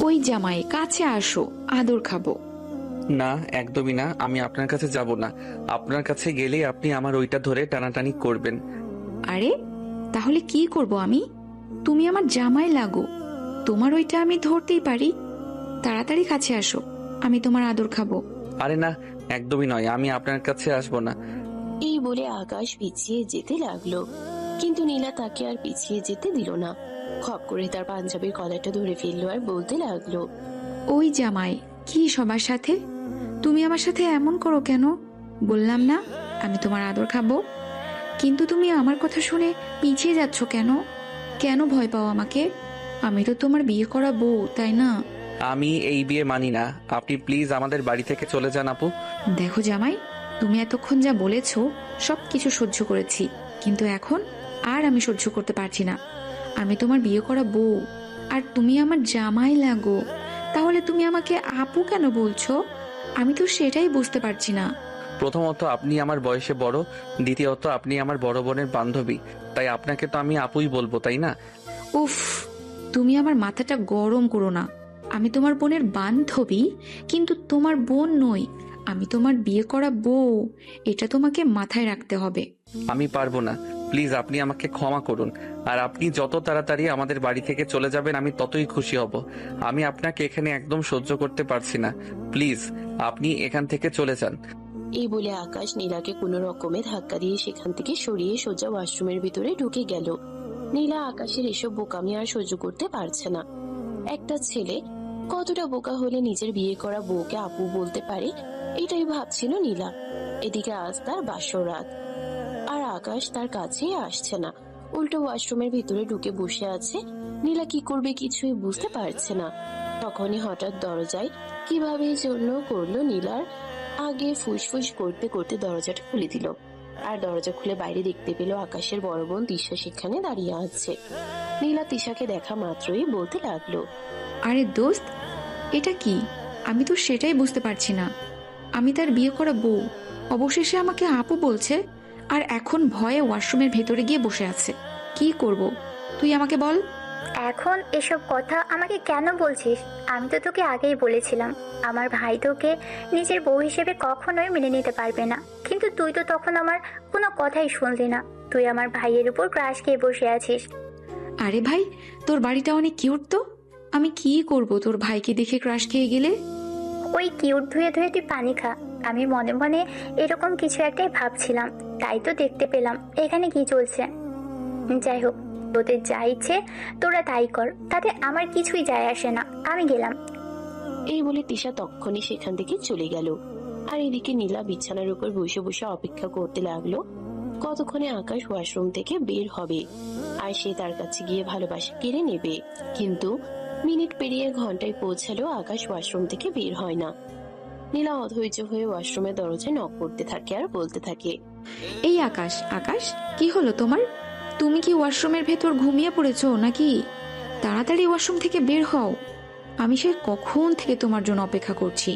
ওই জামাই, কাছে আসো, আদর খাবো। না, একদমই না, আমি আপনার কাছে যাব না। আপনার কাছে গেলেই আপনি আমার ওইটা ধরে টানাটানি করবেন। আরে, তাহলে কি করব আমি? তুমি আমার জামাই লাগো, তোমার ওইটা আমি ধরতেই পারি। তাড়াতাড়ি কাছে আসো, আমি তোমার আদর খাবো। আরে না, একদমই নয়, আমি আপনার কাছে আসবো না। এই বলে আকাশ পিছিয়ে যেতে লাগলো, কিন্তু নীলা তাকে আর পিছিয়ে যেতে দিল না। খপ করে তার পাঞ্জাবির কলারটা ধরে ফেললো আর বলতে লাগলো, ওই জামাই, কি সবার সাথে? তুমি আমার সাথে এমন করো কেন? বললাম না আমি তোমার আদর খাবো, কিন্তু তুমি আমার কথা শুনে পিছিয়ে যাচ্ছ কেন? কেন ভয় পাও আমাকে? আমি তো তোমার বিয়ে করা বউ, তাই না? আমি এই বিয়ে মানি না। আপনি প্লিজ আমাদের বাড়ি থেকে চলে যান আপু। দেখো জামাই, তুমি এতক্ষণ যা বলেছো সব কিছু সহ্য করেছি, কিন্তু এখন আর আমি সহ্য করতে পারছি না। আমি তোমার বিয়ে করা বউ, আর তুমি আমার জামাই লাগো। তাহলে তুমি আমাকে আপু কেন বলছো? আমি তো সেটাই বুঝতে পারছি না। প্রথমত আপনি আমার বয়সে বড়, দ্বিতীয়ত আপনি আমার বড় বোনের বান্ধবী, তাই আপনাকে তো আমি আপুই বলবো, তাই না? উফ, তুমি আমার মাথাটা গরম করো না। আমি তোমার বোনের বান্ধবী, কিন্তু তোমার বোন নই। আমি তোমার বিয়ে করা বউ, এটা তোমাকে মাথায় রাখতে হবে। আমি পারবো না, প্লিজ আপনি আমাকে ক্ষমা করুন। আর আপনি যত তাড়াতাড়ি আমাদের বাড়ি থেকে চলে যাবেন আমি ততই খুশি হব। আমি আপনাকে এখানে একদম সহ্য করতে পারছি না। প্লিজ আপনি এখান থেকে চলে যান। এই বলে আকাশ নীলাকে কোনো রকমে ধাক্কা দিয়ে সেখান থেকে সরিয়ে সোজা ওয়াশরুমের ভিতরে ঢুকে গেল। নীলা আকাশের এসব বোকামি আর সহ্য করতে পারছে না। একটা ছেলে কতটা বোকা হলে নিজের বিয়ে করা বউকে আপু বলতে পারে, এটাই ভাবছিল নীলা। এদিকে আজ তার বাসর রাত, আর আকাশ তার কাছেই আসছে না, উল্টো ওয়াশরুমের ভিতরে ঢুকে বসে আছে। নীলা কি করবে কিছুই বুঝতে পারছে না। তখনই হঠাৎ দরজায় কিভাবে জন্য করলো নীলার আগে ফুসফুস করতে করতে দরজাটা খুলে দিল। আর দরজা খুলে বাইরে দেখতে পেল আকাশের বড় বোন তিশা সেখানে দাঁড়িয়ে আছে। নীলা তিশাকে দেখা মাত্রই বলতে লাগলো, আরে দোস্ত, এটা কি? আমি তো সেটাই বুঝতে পারছি না। আমি তার বিয়ে করা বউ, অবশেষে আমাকে আপু বলছে, আর এখন ভয়ে ওয়াশরুমের ভেতরে গিয়ে বসে আছে। কি করব? তুই আমাকে বল। এখন এসব কথা আমাকে কেন বলছিস? আমি তো তোকে আগেই বলেছিলাম আমার ভাই তোকে নিজের বউ হিসেবে কখনোই মেনে নিতে পারবে না, কিন্তু তুই তো তখন আমার কোনো কথাই শুনলি না। তুই আমার ভাইয়ের উপর ক্রাশ খেয়ে বসে আছিস। আরে ভাই, তোর বাড়িটা অনেক কিউট তো। আমি কি করব তোর ভাইকে দেখে ক্রাশ খেয়ে গেলে? ওই কিউট ধুয়ে ধুয়ে তুই পানি খা। আমি মনে মনে এরকম কিছু একটাই ভাবছিলাম, তাই তো দেখতে পেলাম এখানে কি চলছে। যাই হোক, তোদের যা ইচ্ছে তোরা তাই কর, তাতে আমার কিছুই যায় আসে না। আমি গেলাম। এই বলে তিশা তক্ষুনি সেখান থেকে চলে গেল। আর এদিকে নীলা বিছানার উপর বসে বসে অপেক্ষা করতে লাগলো কতক্ষণে আকাশ ওয়াশরুম থেকে বের হবে আর সে তার কাছে গিয়ে ভালোবাসা কেড়ে নেবে। কিন্তু মিনিট পেরিয়ে ঘন্টায় পৌঁছালো, আকাশ ওয়াশরুম থেকে বের হয় না। নীলা অধৈর্য হয়ে ওয়াশরুমের দরজায় নক করতে থাকে আর বলতে থাকে, এই আকাশ, আকাশ, কি হলো তোমার? তুমি কি ওয়াশরুমের ভেতর ঘুমিয়ে পড়েছো নাকি? তাড়াতাড়ি ওয়াশরুম থেকে বের হও। আমি সে কখন থেকে তোমার জন্য অপেক্ষা করছি।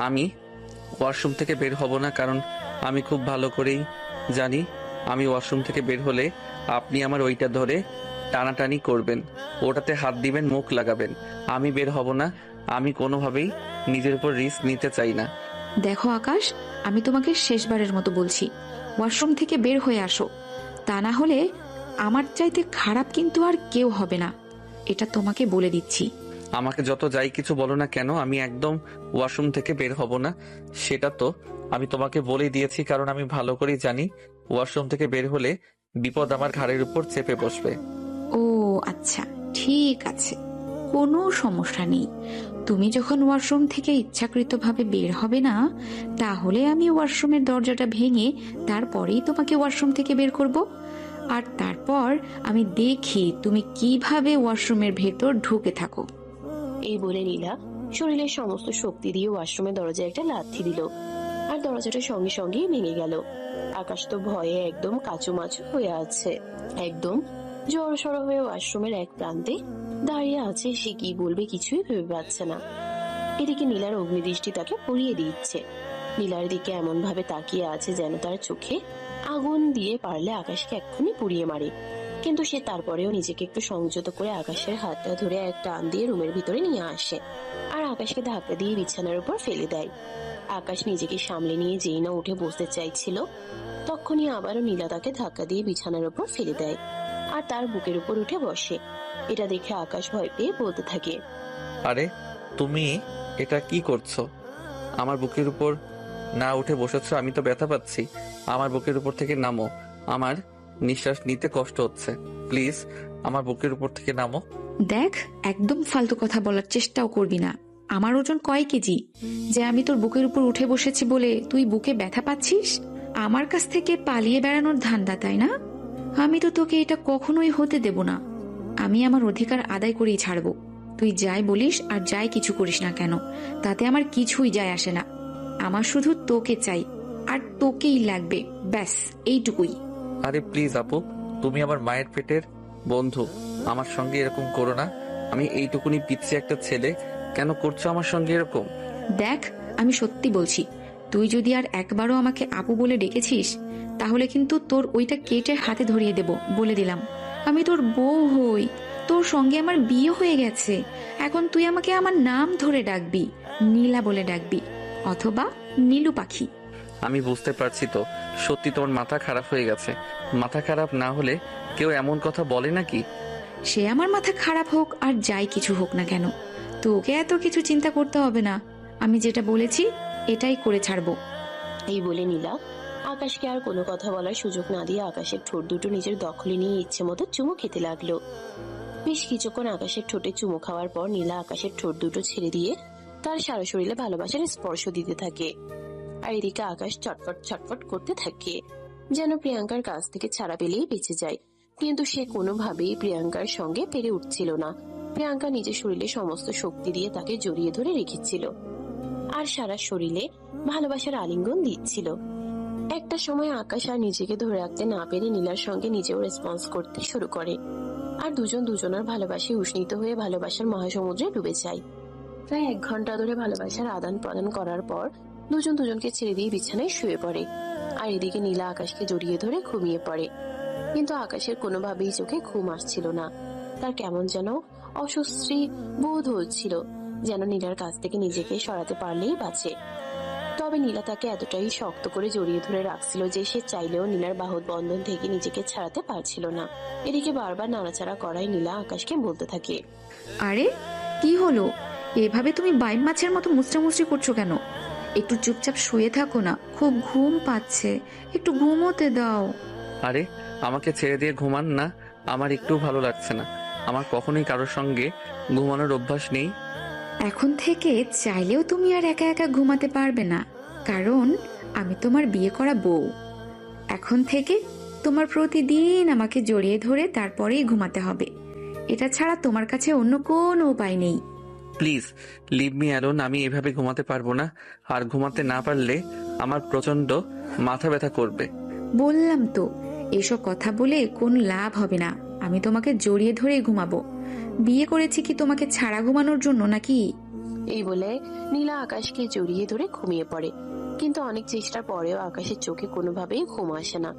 আমি ওয়াশরুম থেকে বের হব না, কারণ আমি খুব ভালো করেই জানি আমি ওয়াশরুম থেকে বের হলে আপনি আমার ওইটা ধরে টানাটানি করবেন, ওটাতে হাত দিবেন, মুখ লাগাবেন। আমি বের হব না। আমি কোনোভাবেই নিজের উপর রিস্ক নিতে চাই না। দেখো আকাশ, আমি তোমাকে শেষবারের মতো বলছি, ওয়াশরুম থেকে বের হয়ে আসো। তা না হলে আমার চাইতে খারাপ কিন্তু আর কেউ হবে না, এটা তোমাকে বলে দিচ্ছি। আমাকে যত যাই কিছু বলো না কেন, আমি একদম ওয়াশরুম থেকে বের হব না। সেটা তো আমি তোমাকে বলেই দিয়েছি, কারণ আমি ভালো করেই জানি ওয়াশরুম থেকে বের হলে বিপদ আমার ঘাড়ের উপর চেপে বসবে। ও আচ্ছা, ঠিক আছে, কোনো সমস্যা নেই। তুমি যখন ওয়াশরুম থেকে ইচ্ছাকৃতভাবে বের হবে না, তাহলে আমি ওয়াশরুমের দরজাটা ভেঙে তারপরেই তোমাকে ওয়াশরুম থেকে বের করব। আর তারপর আমি দেখি তুমি কিভাবে ওয়াশরুমের ভেতর ঢুকে থাকো। এই বলে নীলা শরীরের সমস্ত শক্তি দিয়ে ওয়াশরুমের দরজায় একটা লাথি দিল আর দরজাটা সঙ্গে সঙ্গেই ভেঙে গেল। আকাশ তো ভয়ে একদম কাচুমাচু হয়ে আছে, একদম জড়সড় হয়ে ওয়াশরুমের এক প্রান্তে দাঁড়িয়ে আছে। সে কি বলবে কিছুই ভেবে পাচ্ছে না। এদিকে নীলার অগ্নিদৃষ্টি তাকে পড়িয়ে দিচ্ছে। নীলার দিকে এমন ভাবে তাকিয়ে আছে যেন তার চোখে আগুন দিয়ে পারলে আকাশকে এক্ষুনি পুড়িয়ে মারে। কিন্তু সে তারপরেও নিজেকে একটু সংযত করে আকাশের হাতটা ধরে এক টান দিয়ে রুমের ভিতরে নিয়ে আসে আর আকাশকে ধাক্কা দিয়ে বিছানার উপর ফেলে দেয়। আকাশ নিজেকে সামলে নিয়ে যেই না উঠে বসতে চাইছিল, তখনই আবারও নীলা তাকে ধাক্কা দিয়ে বিছানার উপর ফেলে দেয় আর তার বুকের উপর উঠে বসে। এটা দেখে আকাশ ভয় পেয়ে বলতে থাকে, আরে তুমি এটা কি করছো? আমার বুকের উপর না উঠে বসেছো, আমি তো ব্যথা পাচ্ছি। আমার বুকের উপর থেকে নামো, আমার নিঃশ্বাস নিতে কষ্ট হচ্ছে। প্লিজ আমার বুকের উপর থেকে নামো। দেখ, একদম ফালতু কথা বলার চেষ্টাও করবি না। আমার ওজন কয় কেজি যে আমি তোর বুকের উপর উঠে বসেছি বলে তুই বুকে ব্যথা পাচ্ছিস? আমার কাছ থেকে পালিয়ে বেড়ানোর ধান্দা, তাই না? আমি তো তোকে এটা কখনোই হতে দেব না। আমি আমার অধিকার আদায় করেই ছাড়বো। তুই যাই বলিস আর যাই কিছু করিস না কেন, তাতে আমার কিছুই যায় আসে না। আমার শুধু তোকে চাই আর তোকেই লাগবে, ব্যাস এইটুকুই। আরে প্লিজ আপু, তুমি আমার মায়ের পেটের বন্ধু, আমার সঙ্গে এরকম করো না। আমি এইটুকুনি পিচ্ছি একটা ছেলে, কেন করছো আমার সঙ্গে এরকম? দেখ, আমি সত্যি বলছি, তুই যদি আর একবারও আমাকে আপু বলে ডেকেছিস তাহলে কিন্তু তোর ওইটা কেটে হাতে ধরিয়ে দেব, বলে দিলাম। আমি তোর বউ হই, তোর সঙ্গে আমার বিয়ে হয়ে গেছে। এখন তুই আমাকে আমার নাম ধরে ডাকবি, নীলা বলে ডাকবি, অথবা নীলু পাখি। আমি বুঝতে পারছি তো, সত্যি তোমার মাথা খারাপ হয়ে গেছে। মাথা খারাপ না হলে কেউ এমন কথা বলে নাকি? সে আমার মাথা খারাপ হোক আর যাই কিছু হোক না কেন, তোকে এত কিছু চিন্তা করতে হবে না। আমি যেটা বলেছি এটাই করে ছাড়বো। এই বলে নীলা আকাশকে আর কোনো কথা বলার সুযোগ না দিয়ে আকাশের ঠোঁট দুটো নিজের দখলে নিয়ে ইচ্ছে মতো চুমু খেতে লাগলো। বেশ কিছুক্ষণ আকাশের ঠোঁটে চুমু খাওয়ার পর নীলা আকাশের ঠোঁট দুটো ছেড়ে দিয়ে তার সারা শরীরে ভালোবাসার স্পর্শ দিতে থাকে। আর এদিকে আকাশ ছটফট ছটফট করতে থাকে, যেন প্রিয়াঙ্কার কাছ থেকে ছাড়া পেলেই বেঁচে যায়। কিন্তু সে কোনোভাবেই প্রিয়াঙ্কার সঙ্গে পেরে উঠছিল না। প্রিয়াঙ্কা নিজের শরীরে সমস্ত শক্তি দিয়ে তাকে জড়িয়ে ধরে রেখেছিল আর সারা শরীরে ভালোবাসার আলিঙ্গন দিচ্ছিল। একটা সময় আকাশ আর নিজেকে ধরে রাখতে না পেরে নীলার সঙ্গে নিজেও রেসপন্স করতে শুরু করে আর দুজন দুজনের ভালোবাসায় উষ্ণিত হয়ে ভালোবাসার মহাসমুদ্রে ডুবে যায়। প্রায় 1 ঘন্টা ধরে ভালোবাসার আদান প্রদান করার পর দুজন দুজনকে ছেড়ে দিয়ে বিছানায় শুয়ে পড়ে আর এদিকে নীলা আকাশকে জড়িয়ে ধরে ঘুমিয়ে পড়ে। কিন্তু আকাশের কোনোভাবেই চোখে ঘুম আসছিল না। তার কেমন যেন অস্বস্তি বোধ হচ্ছিল, যেন নীলার কাছ থেকে নিজেকে সরাতে পারলেই বাঁচে। তবে নীলা তাকে এতটাই শক্ত করে জড়িয়ে ধরে রাখছিল যে সে চাইলেও নীলার বাহুর বন্ধন থেকে নিজেকে ছাড়াতে পারছিল না। এদিকে বারবার নাড়াচাড়া করায় নীলা আকাশকে বলতে থাকে, আরে কি হলো? এভাবে তুমি বাইম মাছের মতো মুচড়ামুচড়ি করছো কেন? একটু চুপচাপ শুয়ে থাকো না, খুব ঘুম পাচ্ছে, একটু ঘুমোতে দাও। আরে আমাকে ছেড়ে দিয়ে ঘুমান না, আমার একটু ভালো লাগছে না। আমার কখনোই কারোর সঙ্গে ঘুমানোর অভ্যাস নেই। এখন থেকে চাইলেও তুমি আর একা একা ঘুমাতে পারবে না, কারণ আমি তোমার বিয়ে করা বউ। এখন থেকে তোমার প্রতিদিন আমাকে জড়িয়ে ধরে তারপরেই ঘুমাতে হবে। এটা ছাড়া তোমার কাছে অন্য কোনো উপায় নেই। Please leave me alone. আমি এভাবে ঘুমাতে পারবো না, আর ঘুমাতে না পারলে আমার প্রচন্ড মাথা ব্যথা করবে। বললাম তো, এসব কথা বলে কোনো লাভ হবে না। আমি তোমাকে জড়িয়ে ধরেই ঘুমাবো। বিয়ে করেছি কি তোমাকে ছাড়া ঘুমানোর জন্য নাকি? এই বলে নীলা আকাশকে জড়িয়ে ধরে ঘুমিয়ে পড়ে। কিন্তু অনেক চেষ্টার পরেও আকাশের চোখে কোনোভাবেই ঘুম আসে না।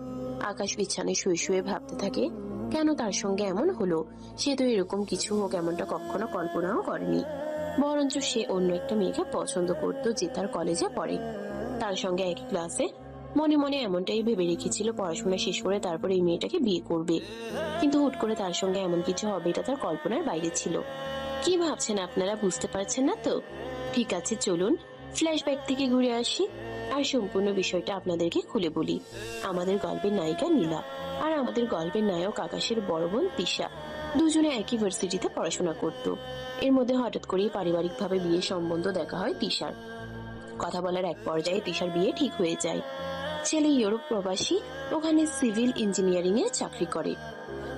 আকাশ বিছানায় শুয়ে শুয়ে ভাবতে থাকে, কেন তার সঙ্গে এমন হলো? সে তো এরকম কিছু হোক এমনটা কখনো কল্পনাও করেনি। বরঞ্চ সে অন্য একটা মেয়েকে পছন্দ করতো যে তার কলেজে পড়ে, তার সঙ্গে একই ক্লাসে। মনে মনে এমনটাই ভেবে রেখেছিল পড়াশোনা শেষ করে তারপর এই মেয়েটাকে বিয়ে করবে। কিন্তু হুট করে তার সঙ্গে এমন কিছু হবে এটা তার কল্পনার বাইরে ছিল। কি ভাবছেন আপনারা, বুঝতে পারছেন না তো? ঠিক আছে, চলুন ফ্ল্যাশব্যাক থেকে ঘুরে আসি আর সম্পূর্ণ বিষয়টা আপনাদেরকে খুলে বলি। আমাদের গল্পের নায়িকা নীলা আর আমাদের গল্পের নায়ক আকাশের বড় বোন তিশা দুজনে একই ভার্সিটিতে পড়াশোনা করত। এর মধ্যে হঠাৎ করেই পারিবারিকভাবে বিয়ের সম্বন্ধ দেখা হয় তিশার। কথা বলার এক পর্যায়ে তিশার বিয়ে ঠিক হয়ে যায়। ছেলে ইউরোপ প্রবাসী, ওখানে সিভিল ইঞ্জিনিয়ারিং এ চাকরি করে।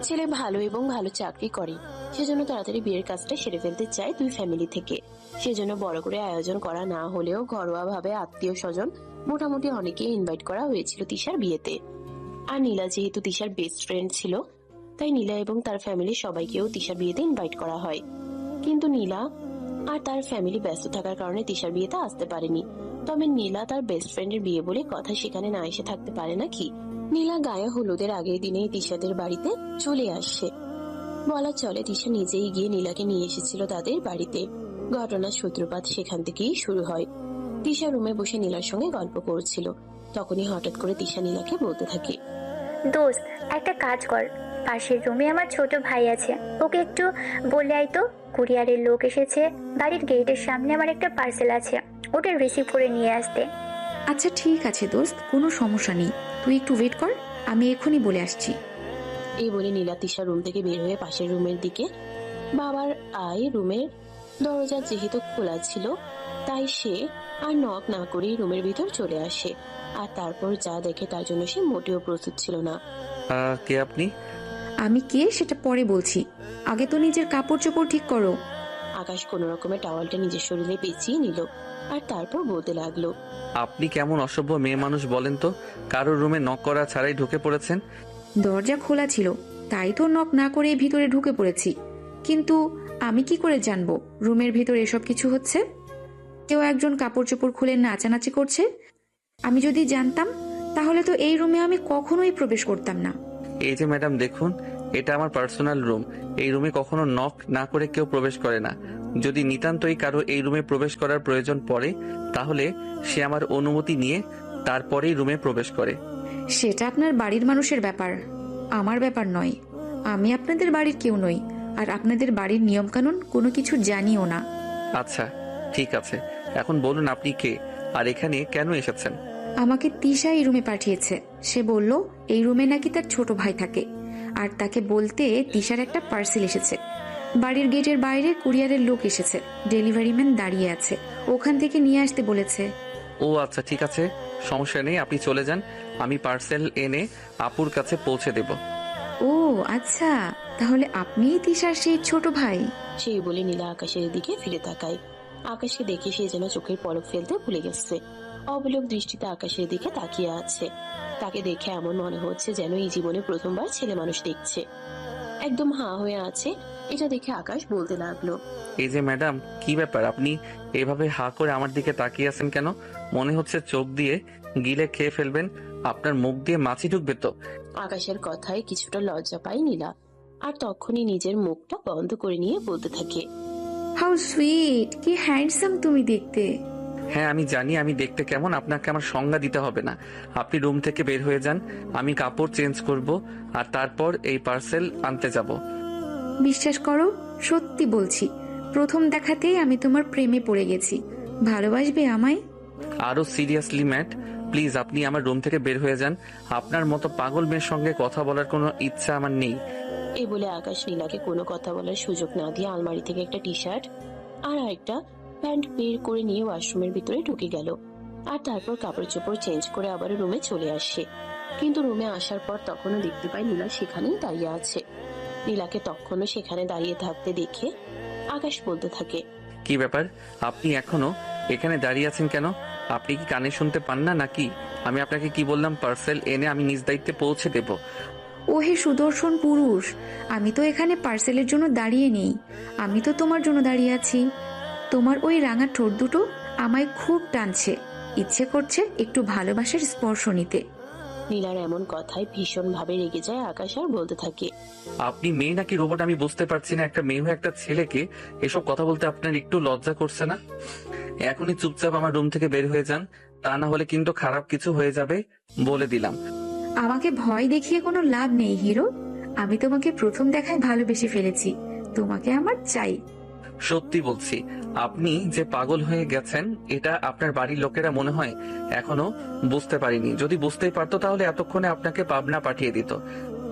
ছেলে ভালো এবং ভালো চাকরি করে, সেজন্য তাড়াতাড়ি বিয়ের কাজটা সেরে ফেলতে চায় দুই ফ্যামিলি থেকে। সেজন্য বড় করে আয়োজন করা না হলেও ঘরোয়া ভাবে আত্মীয় স্বজন মোটামুটি অনেকেই ইনভাইট করা হয়েছিল তিশার বিয়েতে। আর নীলা যেহেতু তিশার বেস্ট ফ্রেন্ড ছিল, তাই নীলা এবং তার ফ্যামিলির সবাইকেও তিশার বিয়েতে ইনভাইট করা হয়। কিন্তু নীলা আর তার ফ্যামিলি ব্যস্ত থাকার কারণে তিশার বিয়েতে আসতে পারেনি। তবে নীলা তার বেস্ট ফ্রেন্ডের বিয়ে বলে কথা সেখানে না এসে থাকতে পারে নাকি? নীলা গায়ে হলুদের আগের দিনেই তিশাদের বাড়িতে চলে আসছে। বলা চলে তিশা নিজেই গিয়ে নীলাকে নিয়ে এসেছিল তাদের বাড়িতে। ঘটনার সূত্রপাত সেখান থেকেই শুরু হয়। তিশা রুমে বসে নীলার সঙ্গে গল্প করছিল, তখনই হঠাৎ করে তিশা নীলাকে বলতে থাকে, দোস্ত, একটা কাজ কর, পাশের রুমে আমার ছোট ভাই আছে, ওকে একটু বলে আয় তো। কুরিয়ারের লোক এসেছে, বাড়ির গেটের সামনে আমার একটা পার্সেল আছে, ওটা রিসিভ করে নিয়ে আসতে। আচ্ছা ঠিক আছে দোস্ত, কোনো সমস্যা নেই, তুই একটু ওয়েট কর, আমি এখনই বলে আসছি। এই বলে নীলা তিশা রুম থেকে বের হয়ে পাশের রুমের দিকে। বাবার রুমের দরজা যেহেতু খোলা ছিল, তাই সে আর নক না করেই রুমের ভিতর চলে আসে। আর তারপর যা দেখে তার জন্য সে মোটেও প্রস্তুত ছিল না। কে আপনি? আমি কে সেটা পরে বলছি, আগে তো নিজের কাপড় চোপড় ঠিক করো। আকাশ কোন রকমের টাওয়ালটা নিজের শরীরে পেঁচিয়ে নিল, আর তারপর বলতে লাগলো, আপনি কেমন অসভ্য মেয়ে মানুষ বলেন তো? কারোর রুমে নক করা ছাড়াই ঢুকে পড়েছেন। দরজা খোলা ছিল, তাই তো নক না করে ভিতরে ঢুকে পড়েছি, কিন্তু আমি কি করে জানবো রুমের ভিতরে এসব কিছু হচ্ছে? কেউ একজন কাপড় চোপড় খুলে নাচানাচি করছে। আমি যদি জানতাম তাহলে তো এই রুমে আমি কখনোই প্রবেশ করতাম না। এই যে ম্যাডাম দেখুন, এটা আমার পার্সোনাল রুম। এই রুমে কখনো নক না করে কেউ প্রবেশ করে না। যদি নিতান্তই কারো এই রুমে প্রবেশ করার প্রয়োজন পড়ে, তাহলে সে আমার অনুমতি নিয়ে তারপরেই রুমে প্রবেশ করে। সেটা আপনার বাড়ির মানুষের ব্যাপার, আমার ব্যাপার নয়। আমি আপনাদের বাড়ির কেউ নই, আর আপনাদের বাড়ির নিয়মকানুন কোনো কিছু জানিও না। আচ্ছা ঠিক আছে, এখন বলুন আপনি কে, আর এখানে কেন এসেছেন? আমাকে তিশা এই রুমে পাঠিয়েছে। সে বলল এই রুমে নাকি তার ছোট ভাই থাকে, আর তাকে বলতে তিশার একটা পার্সেল এসেছে। বাড়ির গেটের বাইরে কুরিয়ারের লোক এসেছে, ডেলিভারি ম্যান দাঁড়িয়ে আছে, ওখান থেকে নিয়ে আসতে বলেছে। ও আচ্ছা ঠিক আছে, সমস্যা নেই, আপনি চলে যান। আমি পার্সেল এনে আপুর কাছে পৌঁছে দেব। ও আচ্ছা, তাহলে আপনিই তিশার সেই ছোট ভাই? সেই বলে নীলা আকাশের দিকে ফিরে তাকায়। আকাশকে দেখে সে যেন চোখের পলক ফেলতে ভুলে গেছে। অবলোক দৃষ্টিতে আকাশের দিকে তাকিয়ে আছে। তাকে দেখে এমন মনে হচ্ছে যেন এই জীবনে প্রথমবার ছেলে মানুষ দেখছে। একদম হাঁ হয়ে আছে। এটা দেখে আকাশ বলতে লাগলো, এই যে ম্যাডাম, কি ব্যাপার, আপনি এভাবে হা করে আমার দিকে তাকিয়ে আছেন কেন? মনে হচ্ছে চোখ দিয়ে গিলে খেয়ে ফেলবেন। আপনার মুখ দিয়ে মাছি ঢুকবে তো? আকাশের কথায় কিছুটা লজ্জা পায় নীলা, আর তখনই নিজের মুখটা বন্ধ করে নিয়ে বলতে থাকে, হাউ সুইট, কি হ্যান্ডসাম তুমি দেখতে। হ্যাঁ আমি জানি আমি দেখতে কেমন, আপনাকে আমার সংজ্ঞা দিতে হবে না। আপনি রুম থেকে বের হয়ে যান, আমি কাপড় চেঞ্জ করব, আর তারপর এই পার্সেল আনতে যাব। বিশ্বাস করো, সত্যি বলছি, প্রথম দেখাতেই আমি তোমার প্রেমে পড়ে গেছি। ভালোবাসবে আমায়? আরো সিরিয়াসলি ম্যাট, প্লিজ আপনি আমার রুম থেকে বের হয়ে যান। আপনার মতো পাগল মেয়ের সঙ্গে কথা বলার কোনো ইচ্ছা আমার নেই। এই বলে আকাশ নীলাকে কোনো কথা বলার সুযোগ না দিয়ে আলমারি থেকে একটা টি শার্ট আর আরেকটা প্যান্ট বের করে নিয়ে ওয়াশরুমের ভিতরে ঢুকে গেল। আর তারপর কাপড় চোপড় চেঞ্জ করে আবার রুমে চলে আসে। কিন্তু রুমে আসার পর তখনও দেখতে পায় নীলা সেখানেই দাঁড়িয়ে আছে। নীলাকে তখনও সেখানে দাঁড়িয়ে থাকতে দেখে আকাশ বলতে থাকে, কি ব্যাপার, আপনি এখনো এখানে দাঁড়িয়ে আছেন কেন? আপনি কি কানে শুনতে পান না নাকি? আমি আপনাকে কি বললাম, পার্সেল এনে আমি নিজ দায়িত্বে পৌঁছে দেব। ও হে সুদর্শন পুরুষ, আমি তো এখানে পার্সেলের জন্য দাঁড়িয়ে নেই, আমি তো তোমার জন্য দাঁড়িয়ে আছি। তোমার ওই রাঙা ঠোঁট দুটো আমায় খুব টানছে, ইচ্ছে করছে একটু ভালোবাসার স্পর্শ নিতে। নীলার এমন কথায় ভীষণ ভাবে রেগে যায় আকাশ, আর বলতে থাকে, আপনি মেয়ে নাকি রোবট আমি বুঝতে পারছি না। একটা মেয়ে হয়ে একটা ছেলেকে এসব কথা বলতে আপনার একটু লজ্জা করছে না? এখনই চুপচাপ আমার রুম থেকে বের হয়ে যান, তা না হলে কিন্তু খারাপ কিছু হয়ে যাবে, বলে দিলাম। আমাকে ভয় দেখিয়ে কোনো লাভ নেই হিরো, আমি তোমাকে প্রথম দেখায় ভালোবেসে ফেলেছি, তোমাকে আমার চাই। সত্যি বলছি, আপনি যে পাগল হয়ে গেছেন এটা আপনার বাড়ির লোকেরা মনে হয় এখনো বুঝতে পারেনি। যদি বুঝতেই পারতো তাহলে এতক্ষণে আপনাকে পাবনা পাঠিয়ে দিত।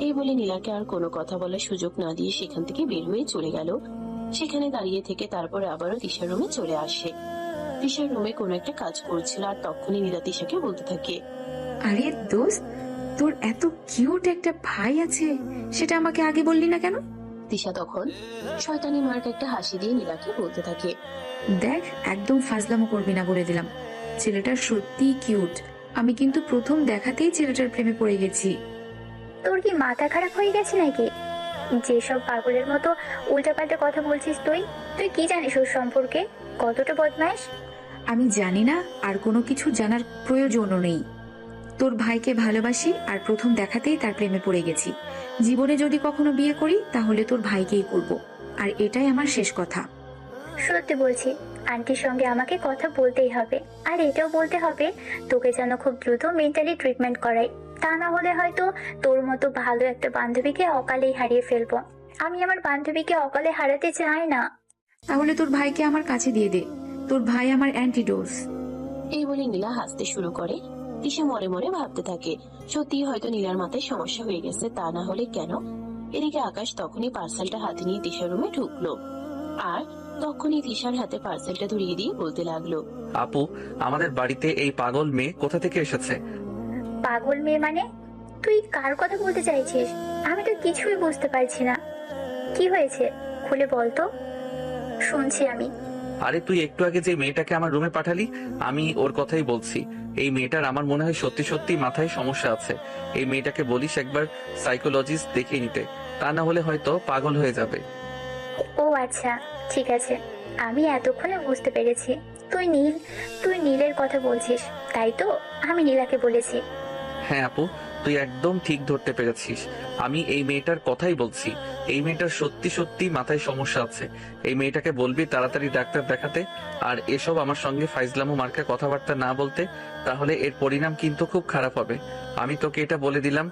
এই বলে নীলাকে আর কোনো কথা বলার সুযোগ না দিয়ে সেখান থেকে বের হয়ে চলে গেল। সেখানে দাঁড়িয়ে থেকে তারপর আবারও তিশার রুমে চলে আসে। তিশার রুমে কোনো একটা কাজ করছিল, আর তখনই নীলা তিশাকে বলতে থাকে, আরে দোস্ত, তোর এত কিউট একটা ভাই আছে, সেটা আমাকে আগে বললি না কেন? তিশা তখন শয়তানি মার্ক একটা হাসি দিয়ে নীলাকে বলতে থাকে, দেখ, একদম ফাজলামো করবি না বলে দিলাম, ছেলেটা সত্যিই কিউট। আমি কিন্তু প্রথম দেখাতেই ছেলেটার প্রেমে পড়ে গেছি। তোর কি মাথা খারাপ হয়ে গেছে নাকি? যেসব পাগলের মতো উল্টাপাল্টা কথা বলছিস তুই তুই কি জানিস ওর সম্পর্কে? কতটা বদমাইশ! আমি জানি না, আর কোনো কিছু জানার প্রয়োজনও নেই। তোর ভাইকে ভালোবাসি, আর প্রথম দেখাতেই তার প্রেমে পড়ে গেছি। জীবনে যদি কখনো বিয়ে করি তাহলে তোর ভাইকেই করব, আর এটাই আমার শেষ কথা। সত্যি বলছি, আন্টির সঙ্গে আমাকে কথা বলতেই হবে। আর এটাও বলতে হবে তোকে যেন খুব দ্রুত মেন্টালি ট্রিটমেন্ট করাই। তা না হলে হয়তো তোর মতো ভালো একটা বান্ধবীকে অকালেই হারিয়ে ফেলবো। আমি আমার বান্ধবীকে অকালে হারাতে চাই না। তাহলে তোর ভাইকে আমার কাছে দিয়ে দে, তোর ভাই আমার অ্যান্টিডোজ। এই বলে নীলা হাসতে শুরু করে। তিশা মনে মনে ভাবতে থাকে, সত্যি হয়তো নীলার মাথায় সমস্যা হয়ে গেছে, তা না হলে কেন। এদিকে আকাশ তখনই পার্সেলটা হাতে নিয়ে তিশার রুমে ঢুকলো, আর তখনই তিশার হাতে পার্সেলটা ধরিয়ে দিয়ে বলতে লাগলো, আপু, আমাদের বাড়িতে এই পাগল মেয়ে কোথা থেকে এসেছে? পাগল মেয়ে মানে? তুই কার কথা বলতে চাইছিস? আমি তো কিছুই বুঝতে পারছি না। কি হয়েছে খুলে বল তো, শুনছি আমি। আরে তুই একটু আগে যে মেয়েটাকে আমার রুমে পাঠালি, আমি ওর কথাই বলছি। এই মেয়েটার আমার মনে হয় সত্যি সত্যি মাথায় সমস্যা আছে। এই মেয়েটাকে বলিস একবার সাইকোলজিস্ট দেখিয়ে নিতে, তা না হলে হয়তো পাগল হয়ে যাবে। ও আচ্ছা, ঠিক আছে, আমি এতক্ষণে বুঝতে পেরেছি। তুই নীলের কথা বলছিস, তাই তো? আমি নীলাকে বলেছি। হ্যাঁ আপু, তুই একদম ঠিক ধরতে পেরেছিস। আমি এই মেয়েটার কথাই বলছি। এই মেয়েটার সত্যি সত্যি মাথায় সমস্যা আছে। এই মেয়েটাকে বলবি তাড়াতাড়ি ডাক্তার দেখাতে, আর এসব আমার সঙ্গে ফাইজলামো মার্কা কথাবার্তা না বলতে, তাহলে এর পরিণাম কিন্তু খুব খারাপ হবে। আমি তোকে এটা বলে দিলাম।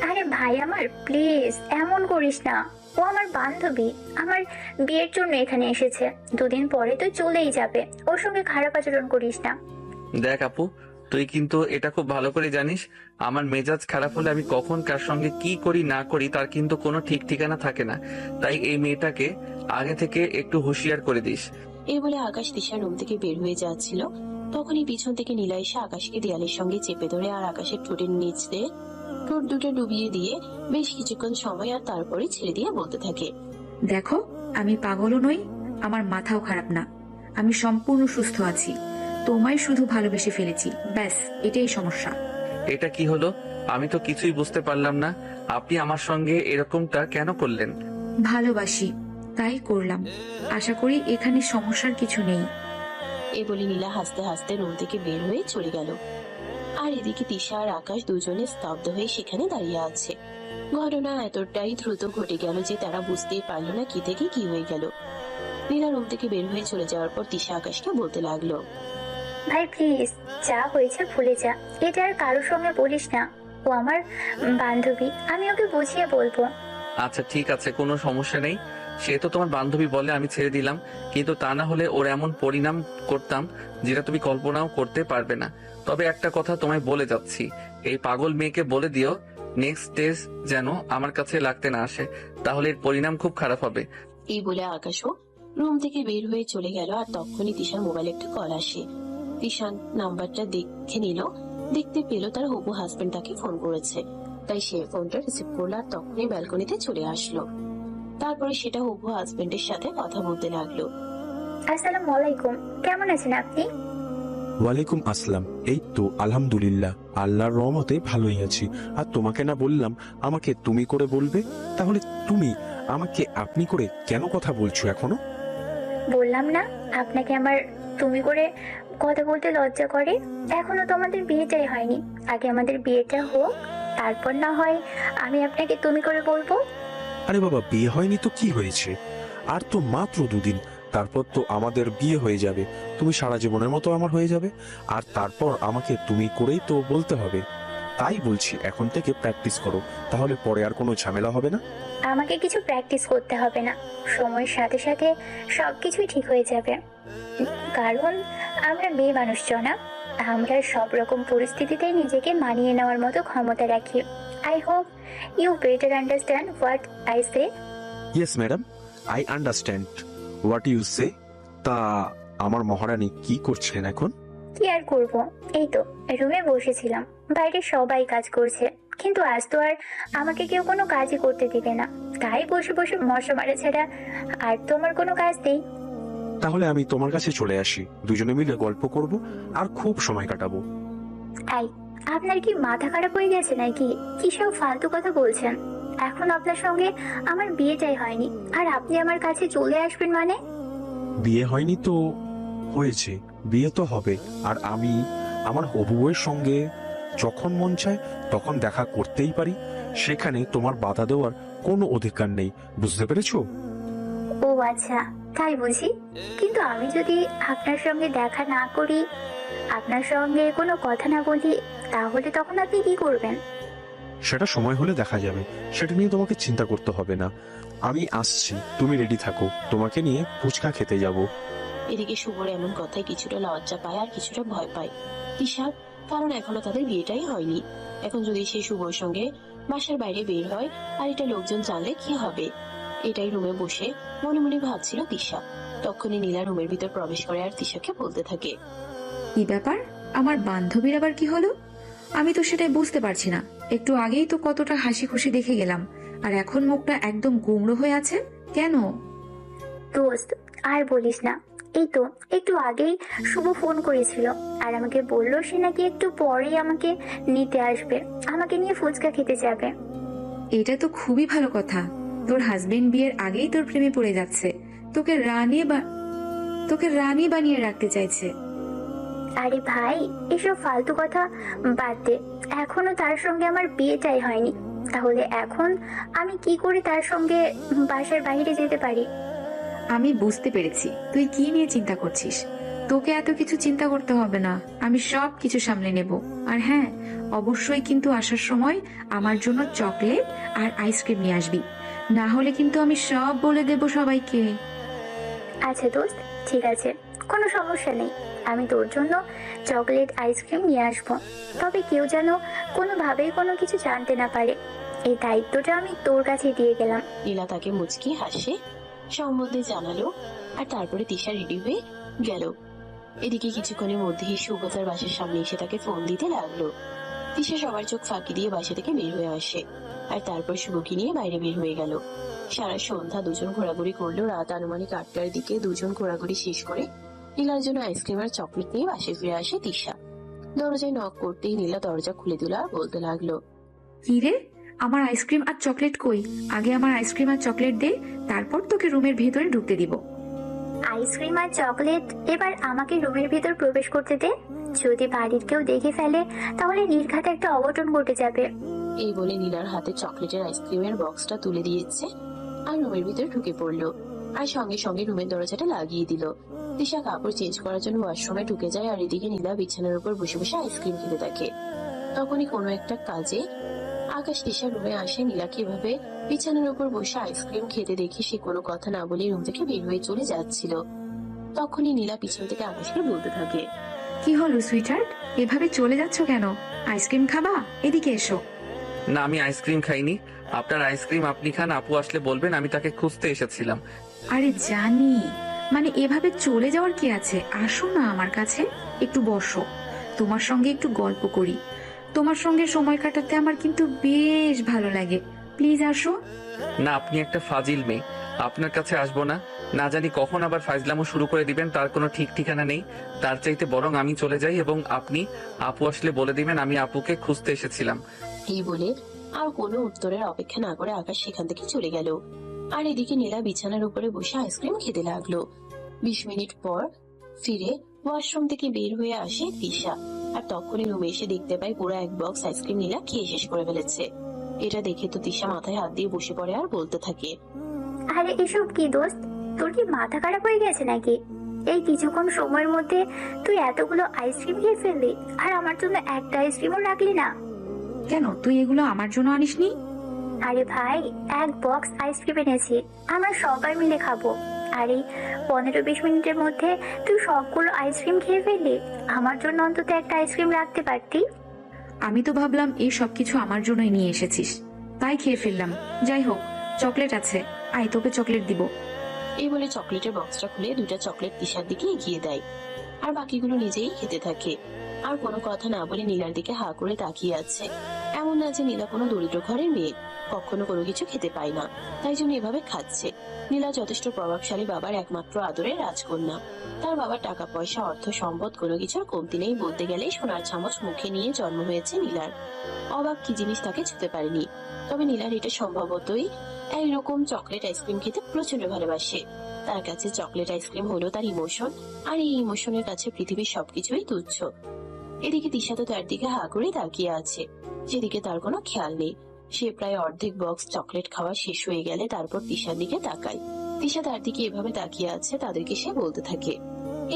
আরে ভাই আমার, প্লিজ এমন করিস না। ও আমার বান্ধবী, আমার বিয়ের জন্য এখানে এসেছে। দুদিন পরে তো চলেই যাবে। ওর সঙ্গে খারাপ আচরণ করিস না। দেখ আপু, তুই কিন্তু এটা খুব ভালো করে জানিস, আমার মেজাজ খারাপ হলে আমি কখন কার সঙ্গে কি করি না করি তার কিন্তু কোনো ঠিক ঠিকানা থাকে না। তাই এই মেয়েটাকে আগে থেকে একটু হুঁশিয়ার করে দিস। এই বলে আকাশ তিশার রুম থেকে বের হয়ে যাচ্ছিল, তখনই পিছন থেকে নীলা এসে আকাশকে দেয়ালের সঙ্গে চেপে ধরে আর আকাশের ঠোঁটের নিচ দিয়ে ঠোঁট দুটো ডুবিয়ে দিয়ে বেশ কিছুক্ষণ সময় আর তারপরে ছেড়ে দিয়ে বলতে থাকে, দেখো, আমি পাগলও নই, আমার মাথাও খারাপ না। আমি সম্পূর্ণ সুস্থ আছি। তোমায় শুধু ভালোবেসে ফেলেছি, ব্যাস এটাই সমস্যা। এটা কি হলো? আমি তো কিছুই বুঝতে পারলাম না। আপনি আমার সঙ্গে এরকমটা কেন করলেন? ভালোবাসি, তাই করলাম। আশা করি এখানে সমস্যার কিছু নেই। এই বলে নীলা হাসতে হাসতে রুম থেকে বের হয়ে চলে গেল। আর এদিকে তিশা আর আকাশ দুজনে স্তব্ধ হয়ে সেখানে দাঁড়িয়ে আছে। ঘটনা এতটাই দ্রুত ঘটে গেল যে তারা বুঝতেই পারলো না কি থেকে কি হয়ে গেল। নীলা রুম থেকে বের হয়ে চলে যাওয়ার পর তিশা আকাশকে বলতে লাগলো, ভাই প্লিজ, যা হয়েছে ভুলে যা। এটা আর কারোর সঙ্গে বলিস না। ও আমার বান্ধবী, আমি ওকে বুঝিয়ে বলবো। আচ্ছা ঠিক আছে, কোনো সমস্যা নেই। সে তো তোমার বান্ধবী বলে আমি ছেড়ে দিলাম, কিন্তু তা না হলে ওর এমন পরিণাম করতাম যেটা তুমি কল্পনাও করতে পারবে না। তবে একটা কথা তোমায় বলে যাচ্ছি, এই পাগল মেয়েকে বলে দিও নেক্সট স্টেজ যেন আমার কাছে লাগতে না আসে, তাহলে এর পরিণাম খুব খারাপ হবে। এই বলে আকাশও রুম থেকে বের হয়ে চলে গেল। আর তখনই তিশার মোবাইলে একটা কল আসে। তিশান নাম্বারটা দেখে নিল, দেখতে পেল তার হবু হাজবেন্ড তাকে ফোন করেছে। তাই সে ফোনটা রিসিভ করলো আর তখনই ব্যালকনিতে চলে আসলো। তারপরে সেটা হবু হাজবেন্ডের সাথে কথা বলতে লাগলো। আসসালামু আলাইকুম, কেমন আছেন আপনি? ওয়ালাইকুম আসসালাম। এই তো আলহামদুলিল্লাহ, আল্লাহর রহমতে ভালোই আছি। আর তোমাকে না বললাম আমাকে তুমি করে বলবে? তাহলে তুমি আমাকে আপনি করে কেন কথা বলছো এখনো? বললাম না আপনাকে আমার তুমি করে কথা বলতে লজ্জা করে। এখনো তো আমাদের বিয়েটাই হয়নি। আগে আমাদের বিয়েটা হোক, তারপর না হয় আমি আপনাকে তুমি করে বলবো। আরে বাবা, বিয়ে হয়নি তো কি হয়েছে? আর তো মাত্র 2 দিন, তারপর তো আমাদের বিয়ে হয়ে যাবে। তুমি সারা জীবনের মতো আমার হয়ে যাবে। আর তারপর আমাকে তুমি করেই তো বলতে হবে। তাই বলছি এখন থেকে প্র্যাকটিস করো, তাহলে পরে আর কোনো ঝামেলা হবে না। আমাকে কিছু প্র্যাকটিস করতে হবে না, সময়ের সাথে সাথে সবকিছুই ঠিক হয়ে যাবে। কারণ আমরা মেয়ে মানুষ জনা, আমরা সব রকম পরিস্থিতিতে নিজেকে মানিয়ে নেওয়ার মতো ক্ষমতা রাখি। I hope you better understand what I say. Yes madam, I understand what you say. তা আমার মহারানী কি করছেন এখন? কি আর করব, এই তো রুমে বসেছিলাম। বাইরে সবাই কাজ করছে, কিন্তু আজ তো আর আমাকে কেউ কোনো কাজই করতে দিবে না। তাই বসে বসে মশা মারা ছাড়া আর তো আমার কোনো কাজ নেই। তাহলে আমি তোমার কাছে চলে আসি, দুজনে মিলে গল্প করব আর খুব সময় কাটাবো। আই, আপনার কি মাথা খারাপ হয়ে গেছে নাকি? কি সব ফালতু কথা বলছেন? এখন আপনার সঙ্গে আমার বিয়েটাই হয়নি, আর আপনি আমার কাছে চলে আসবেন মানে? বিয়ে হয়নি তো হয়েছে, বিয়ে তো হবে। আর আমি আমার হবু বউয়ের সঙ্গে যখন মন চায় তখন দেখা করতেই পারি, সেখানে তোমার বাধা দেওয়ার কোনো অধিকার নেই, বুঝতে পেরেছো? ও আচ্ছা, তাই বুঝি। কিন্তু আমি যদি আপনার সঙ্গে দেখা না করি, আপনার সঙ্গে কোনো কথা না বলি, তাহলে তখন আপনি কি করবেন? সেটা সময় হলে দেখা যাবে, সেটা নিয়ে তোমাকে চিন্তা করতে হবে না। আমি আসছি, তুমি রেডি থাকো, তোমাকে নিয়ে ফুচকা খেতে যাব। এদিকে শুভর এমন কথায় কিছুটা লজ্জা পায় আর কিছুটা ভয় পায় তিশা, কারণ এখনো তাদের বিয়েটাই হয়নি। এখন যদি সে শুভর সঙ্গে বাসার বাইরে বের হয় আর এটা লোকজন জানলে কি হবে, এটাই রুমে বসে মনে মনে ভাবছিল তিশা। তখনই নীলা রুমের ভিতর প্রবেশ করে আর তিশাকে বলতে থাকে, কি ব্যাপার, আমার বান্ধবীর আবার কি হলো? আমি তো সেটাই বুঝতে পারছি না। একটু আগেই তো কতটা হাসি খুশি দেখে গেলাম, আর এখন মুখটা একদম গুমড়ো হয়ে আছে কেন? দোস্ত, আর বলিস না। এই তো একটু আগেই শুভ ফোন করেছিল আর আমাকে বললো সে নাকি একটু পরেই আমাকে নিতে আসবে, আমাকে নিয়ে ফুচকা খেতে যাবে। এটা তো খুবই ভালো কথা। তোর হাজবেন্ড বিয়ের আগেই তোর প্রেমে পড়ে যাচ্ছে, তোকে রানী বানিয়ে রাখতে চাইছে। আরে ভাই, এসব ফালতু কথা বাদ দে। এখনো তার সঙ্গে আমার বিয়েটাই হয়নি, তাহলে এখন আমি কি করে তার সঙ্গে বাসার বাইরে যেতে পারি? আমি বুঝতে পেরেছি তুই কি নিয়ে চিন্তা করছিস। তোকে এত কিছু চিন্তা করতে হবে না, আমি সব কিছু সামলে নেব। আর হ্যাঁ, অবশ্যই কিন্তু আসার সময় আমার জন্য চকলেট আর আইসক্রিম নিয়ে আসবি, না হলে কিন্তু আমি সব বলে দেব সবাইকে। আচ্ছা দোস্ত, ঠিক আছে, কোনো সমস্যা নেই। আমি তোর জন্য চকলেট আইসক্রিম নিয়ে আসবো, তবে কেউ যেন কোনোভাবেই কোনো কিছু জানতে না পারে। এই দায়িত্বটা আমি তোর কাছে দিয়ে গেলাম। নীলা তাকে মুচকি হাসে সম্বন্ধে জানালো, আর তারপরে তিশা রেডি হয়ে গেল। এদিকে কিছুক্ষণের মধ্যেই শুভ তার বাসার সামনে এসে তাকে ফোন দিতে লাগলো। তিশা সবার চোখ ফাঁকি দিয়ে বাসা থেকে বের হয়ে আসে, আর তারপর শুভকে নিয়ে বাইরে বের হয়ে গেল। সারা সন্ধ্যা দুজন ঘোরাঘুরি করলো। রাত আনুমানিক 8টার দিকে দুজন ঘোরাঘুরি শেষ করে নীলার জন্য আইসক্রিম আর চকলেট নিয়ে বাসায় ফিরে আসে তিশা। দরজায় নক করতেই নীলা দরজা খুলে দিল আর বলতে লাগলো, কি রে, আমার আইসক্রিম আর চকলেট কই? আগে আমার আইসক্রিম আর চকলেট দে, তারপর তোকে রুমের ভেতরে ঢুকতে দিব। আইসক্রিম আর চকলেট এবার আমাকে রুমের ভিতর প্রবেশ করতে দে। যদি বাড়ির কেউ দেখে ফেলে তাহলে নির্ঘাত একটা অঘটন ঘটে যাবে। এই বলে নীলার হাতে চকলেটের আইসক্রিমের বক্সটা তুলে দিয়েছে আর রুমের ভিতরে ঢুকে পড়লো, আর সঙ্গে সঙ্গে রুমের দরজাটা লাগিয়ে দিল। তিশা কাপড় চেঞ্জ করার জন্য ওয়াশরুমে ঢুকে যায়, আর এদিকে নীলা বিছানার উপর বসে বসে আইসক্রিম খেতে থাকে। তখনই কোনো একটা কাজে আকাশ তিশার রুমে আসে। নীলাকে এভাবে বিছানার উপর বসে আইসক্রিম খেতে দেখে সে কোনো কথা না বলে রুম থেকে বের হয়ে চলে যাচ্ছিল। তখনই নীলা পিছন থেকে আকাশকে বলতে থাকে, কি হলো সুইটহার্ট, এভাবে চলে যাচ্ছ কেন? আইসক্রিম খাবা? এদিকে এসো। না, আমি আইসক্রিম খাইনি। আপনার আইসক্রিম আপনি খান, আপু আসলে বলবেন আমি তাকে খুঁজতে এসেছিলাম। আরে জানি, মানে এভাবে চলে যাওয়ার কি আছে? আসো না আমার কাছে, একটু বসো, তোমার সঙ্গে একটু গল্প করি। তোমার সঙ্গে সময় কাটাতে আমার কিন্তু বেশ ভালো লাগে, প্লিজ আসো। না, আপনি একটা ফাজিল মেয়ে, আপনার কাছে আসবো না। না জানি কখন আবার ফাজলামো শুরু করে দিবেন, তার কোনো ঠিক ঠিকানা নেই। তার চাইতে বরং আমি চলে যাই এবং আপনি আপু আসলে বলে দিবেন আমি আপুকে খুঁজতে এসেছিলাম। এই বলে আর কোনো উত্তরের অপেক্ষা না করে আকাশ সেখান থেকে চলে গেল। আর এদিকে নীলা বিছানার উপরে বসে আইসক্রিম খেতে লাগলো। 20 মিনিট পর ফিরে ওয়াশরুম থেকে বের হয়ে আসে তিশা, আর তখনই রুমে এসে দেখতে পায় পুরো এক বক্স আইসক্রিম নীলা খেয়ে শেষ করে ফেলেছে। এটা দেখে তো তিশা মাথায় হাত দিয়ে বসে পড়ে আর বলতে থাকে, আরে এসব কি দোস্ত, তোর কি মাথা খারাপ হয়ে গেছে নাকি? এই কিছুক্ষণ সময়ের মধ্যে তুই এতগুলো আইসক্রিম খেয়ে ফেললি, আর আমার জন্য একটা আইসক্রিমও রাখলি না। কেন, তুই এগুলো আমার জন্য আনিসনি? আরে ভাই, এক বক্স আইসক্রিম এনেছি, আমরা সবাই মিলে খাবো। আর এই 15-20 মিনিটের মধ্যে তুই সবগুলো আইসক্রিম খেয়ে ফেললি। আমার জন্য অন্তত একটা আইসক্রিম রাখতে পারতি। আমি তো ভাবলাম এই সবকিছু আমার জন্যই নিয়ে এসেছিস, তাই খেয়ে ফেললাম। যাই হোক, চকলেট আছে, আয় তোকে চকলেট দিব। এই বলে চকলেটের বক্সটা খুলে 2টা চকলেট তিশার দিকে এগিয়ে দেয়, আর বাকিগুলো নিজেই খেতে থাকে। আর কোনো কথা না বলে নীলার দিকে হা করে তাকিয়ে আছে। এমন না যে নীলা কোনো দরিদ্র ঘরের মেয়ে, কখনো কোনো কিছু খেতে পায় না, তাই জন্য এভাবে খাচ্ছে। নীলা যথেষ্ট প্রভাবশালী বাবার একমাত্র আদরের রাজকন্যা। তার বাবার টাকা পয়সা, অর্থ সম্পদ কোনো কিছুর কমতি নেই, বলতে গেলে সোনার চামচ মুখে নিয়ে জন্ম হয়েছে নীলার। অবাক কি জিনিস তাকে ছুতে পারেনি। তবে নীলার এটা সম্ভবতই একরকম চকলেট আইসক্রিম খেতে প্রচন্ড ভালোবাসে। তার কাছে চকলেট আইসক্রিম হলো তার ইমোশন, আর এই ইমোশনের কাছে পৃথিবীর সবকিছুই তুচ্ছ। এদিকে তিশা তো তার দিকে হা করে তাকিয়ে আছে, যেদিকে তার কোনো খেয়াল নেই। সে প্রায় অর্ধেক বক্স চকলেট খাওয়া শেষ হয়ে গেলে তারপর তিশার দিকে তাকায়। তিশা তার দিকে এভাবে তাকিয়ে আছে, তাদেরকে সে বলতে থাকে।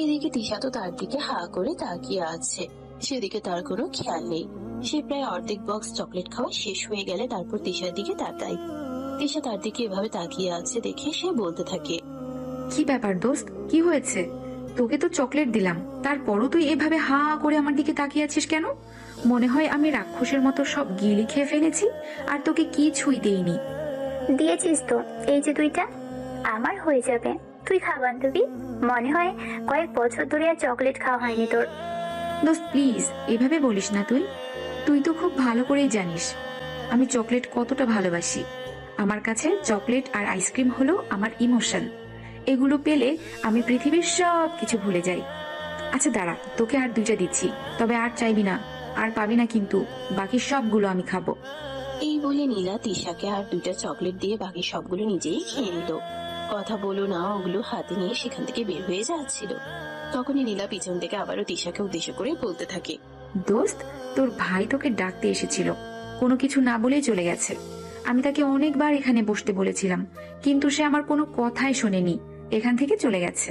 এদিকে তিশা তো তার দিকে হা করে তাকিয়ে আছে, সেদিকে তার কোনো খেয়াল নেই। সে প্রায় অর্ধেক বক্স চকলেট খাওয়া শেষ হয়ে গেলে তারপর তিশার দিকে তাকায়। তিশা তার দিকে এভাবে তাকিয়ে আছে দেখে সে বলতে থাকে। কি ব্যাপার দোস্ত, কি হয়েছে? তোকে তো চকলেট দিলাম, তারপরও তুই এভাবে হা করে আমার দিকে তাকিয়ে আছিস কেন? মনে হয় আমি রাক্ষসের মতো সব গিলি খেয়ে ফেলেছি আর তোকে কিছুই দেইনি। দিয়েছিস তো, এই যে 2টা আমার হয়ে যাবে। তুই খা বান্ধবী, মনে হয় কয়েক বছর ধরে আর চকলেট খাওয়া হয়নি তোর। দোস্ত প্লিজ এভাবে বলিস না। তুই তুই তো খুব ভালো করেই জানিস আমি চকলেট কতটা ভালোবাসি। আমার কাছে চকলেট আর আইসক্রিম হলো আমার ইমোশন। এগুলো পেলে আমি পৃথিবীর সব কিছু ভুলে যাই। আচ্ছা দাঁড়া, তোকে আর 2টা দিচ্ছি, তবে আর চাইবি না, আর পাবি না কিন্তু। বাকি সবগুলো আমি খাবো। এই বলে নীলা তিশাকে আর 2টা চকলেট দিয়ে বাকি সবগুলো নিজেই খেয়ে নিল। কথা বলো না, ওগুলো হাতে নিয়ে সেখান থেকে বের হয়ে যাচ্ছিল। তখনই নীলা পিছন থেকে আবারও তিশাকে উদ্দেশ্য করে বলতে থাকে। দোস্ত, তোর ভাই তোকে ডাকতে এসেছিল, কোনো কিছু না বলেই চলে গেছে। আমি তাকে অনেকবার এখানে বসতে বলেছিলাম, কিন্তু সে আমার কোনো কথাই শোনেনি, এখান থেকে চলে গেছে।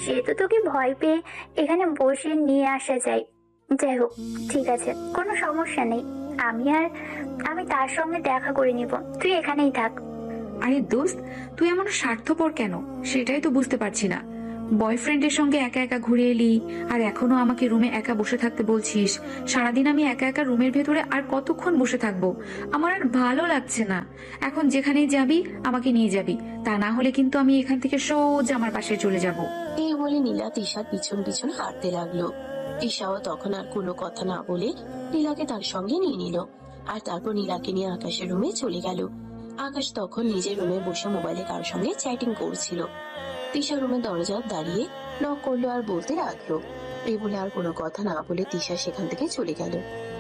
সে তো তোকে ভয় পেয়ে এখানে বসে নিয়ে আসা যায়। যাই হোক, ঠিক আছে, কোনো সমস্যা নেই। আমি তার সঙ্গে দেখা করে নিব, তুই এখানেই থাক। আরে দোস্ত, তুই এমন স্বার্থপর কেন সেটাই তো বুঝতে পারছি না। বয়ফ্রেন্ডের সঙ্গে একা একা ঘুরে এলি, আর এখনো আমাকে রুমে একা বসে থাকতে বলছিস। সারাদিন আমি একা একা রুমের ভেতরে আর কতক্ষণ বসে থাকবো? আমার আর ভালো লাগছে না। এখন যেখানেই যাবি আমাকে নিয়ে যাবি, তা না হলে কিন্তু আমি এখান থেকে সোজা আমার বাসায় চলে যাব। এই বলে নীলা তিশার পিছন পিছন হাঁটতে লাগলো। তিশাও তখন আর কোনো কথা না বলে নীলাকে তার সঙ্গে নিয়ে নিল, আর তারপর নীলাকে নিয়ে আকাশের রুমে চলে গেল। আকাশ তখন নিজের রুমে বসে মোবাইলে কারোর সঙ্গে চ্যাটিং করছিল। তিশা রুমের দরজা দাঁড়িয়ে নক করলো আর বলতে লাগলো। এই বলে আর কোনো কথা না বলে তিশা সেখান থেকে চলে গেল।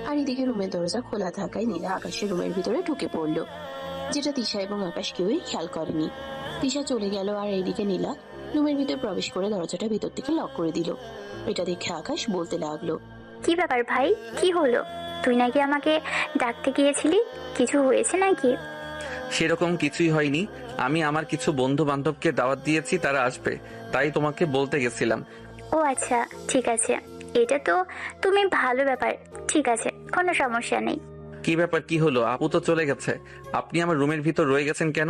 আর এদিকে রুমের দরজা খোলা থাকায় নীলা আকাশের রুমের ভিতরে ঢুকে পড়লো, যেটা তিশা এবং আকাশ কেউই খেয়াল করেনি। তিশা চলে গেল, আর এইদিকে নীলা রুমের ভিতরে প্রবেশ করে দরজাটা ভিতর থেকে লক করে দিল। এটা দেখে আকাশ বলতে লাগলো। কি ব্যাপার ভাই, কি হলো? তুই নাকি আমাকে ডাকতে গিয়েছিলি, কিছু হয়েছে নাকি? সেরকম কিছুই হয়নি। আমি আমার কিছু বন্ধু বান্ধবকে দাওয়াত দিয়েছি, তারা আসবে, তাই তোমাকে বলতে গেছিলাম। ও আচ্ছা, ঠিক আছে, এটা তো তুমি ভালো ব্যাপার। ঠিক আছে, কোনো সমস্যা নেই। কি ব্যাপার, কি হলো? আপু তো চলে গেছে, আপনি আমার রুমের ভিতর রয়ে গেছেন কেন?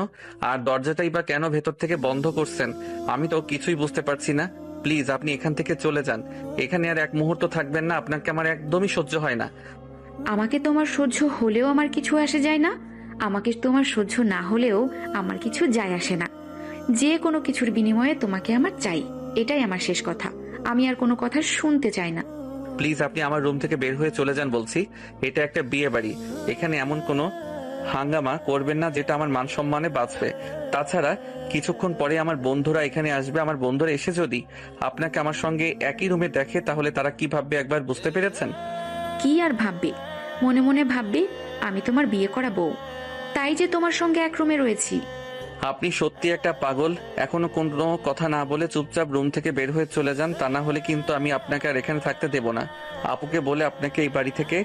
আর দরজাটাই বা কেন ভেতর থেকে বন্ধ করছেন? আমি তো কিছুই বুঝতে পারছি না। প্লিজ আপনি এখান থেকে চলে যান, এখানে আর এক মুহূর্ত থাকবেন না, আপনাকে আমার একদমই সহ্য হয় না। আমাকে তোমার সহ্য হলেও আমার কিছু আসে যায় না, আমাকে তোমার সহ্য না হলেও আমার কিছু যায় আসে না। যে কোনো কিছুর বিনিময়ে তোমাকে আমার চাই, এটাই আমার শেষ কথা। আমি আর কোনো কথা শুনতে চাই না। প্লিজ আপনি আমার রুম থেকে বের হয়ে চলে যান বলছি। এটা একটা বিয়ে বাড়ি, এখানে এমন কোনো হাঙ্গামা করবেন না যেটা আমার মান সম্মানে বাঁচবে। তাছাড়া কিছুক্ষণ পরে আমার বন্ধুরা এখানে আসবে, আমার বন্ধুরা এসে যদি আপনাকে আমার সঙ্গে একই রুমে দেখে তাহলে তারা কি ভাববে একবার বুঝতে পেরেছেন? কি আর ভাববে? মনে মনে ভাববে আমি তোমার বিয়ে করা বউ, তাই যে তোমার সঙ্গে এক রুমে রয়েছি। আপনি সত্যি একটা পাগল। এখনো কোনো কথা না বলে চুপচাপ রুম থেকে বের হয়ে চলে যান, তা না হলে কিন্তু আমি আপনাকে আর এখানে থাকতে দেব না। আপুকে বলে আপনাকে এই বাড়ি থেকে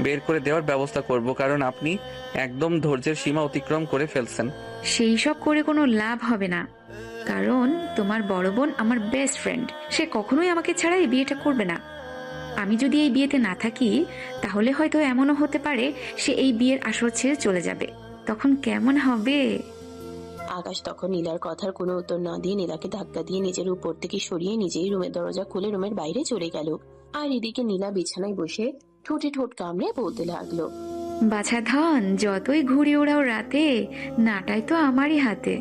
বের করে দেওয়ার ব্যবস্থা করব, কারণ আপনি একদম ধৈর্যের সীমা অতিক্রম করে ফেলছেন। সেই সব করে কোনো লাভ হবে না, কারণ তোমার বড় বোন আমার বেস্ট ফ্রেন্ড, সে কখনোই আমাকে ছাড়া এই বিয়েটা করবে না। আমি যদি এই বিয়েতে না থাকি তাহলে হয়তো এমনও হতে পারে সে এই বিয়ের আসর ছেড়ে চলে যাবে, তখন কেমন হবে? আকাশ তখন নীলার কথার কোনো উত্তর না দিয়ে নীলাকে ধাক্কা দিয়ে নিজের উপর থেকে সরিয়ে নিজেই রুমের দরজা খুলে রুমের বাইরে চলে গেল। আর এদিকে নীলা বিছানায় বসে ঠোঁটে ঠোঁট কামড়ে বলতে লাগলো। বাছা ধন, যতই ঘুরে ওড়াও রাতে, নাটাই তো আমারই হাতে।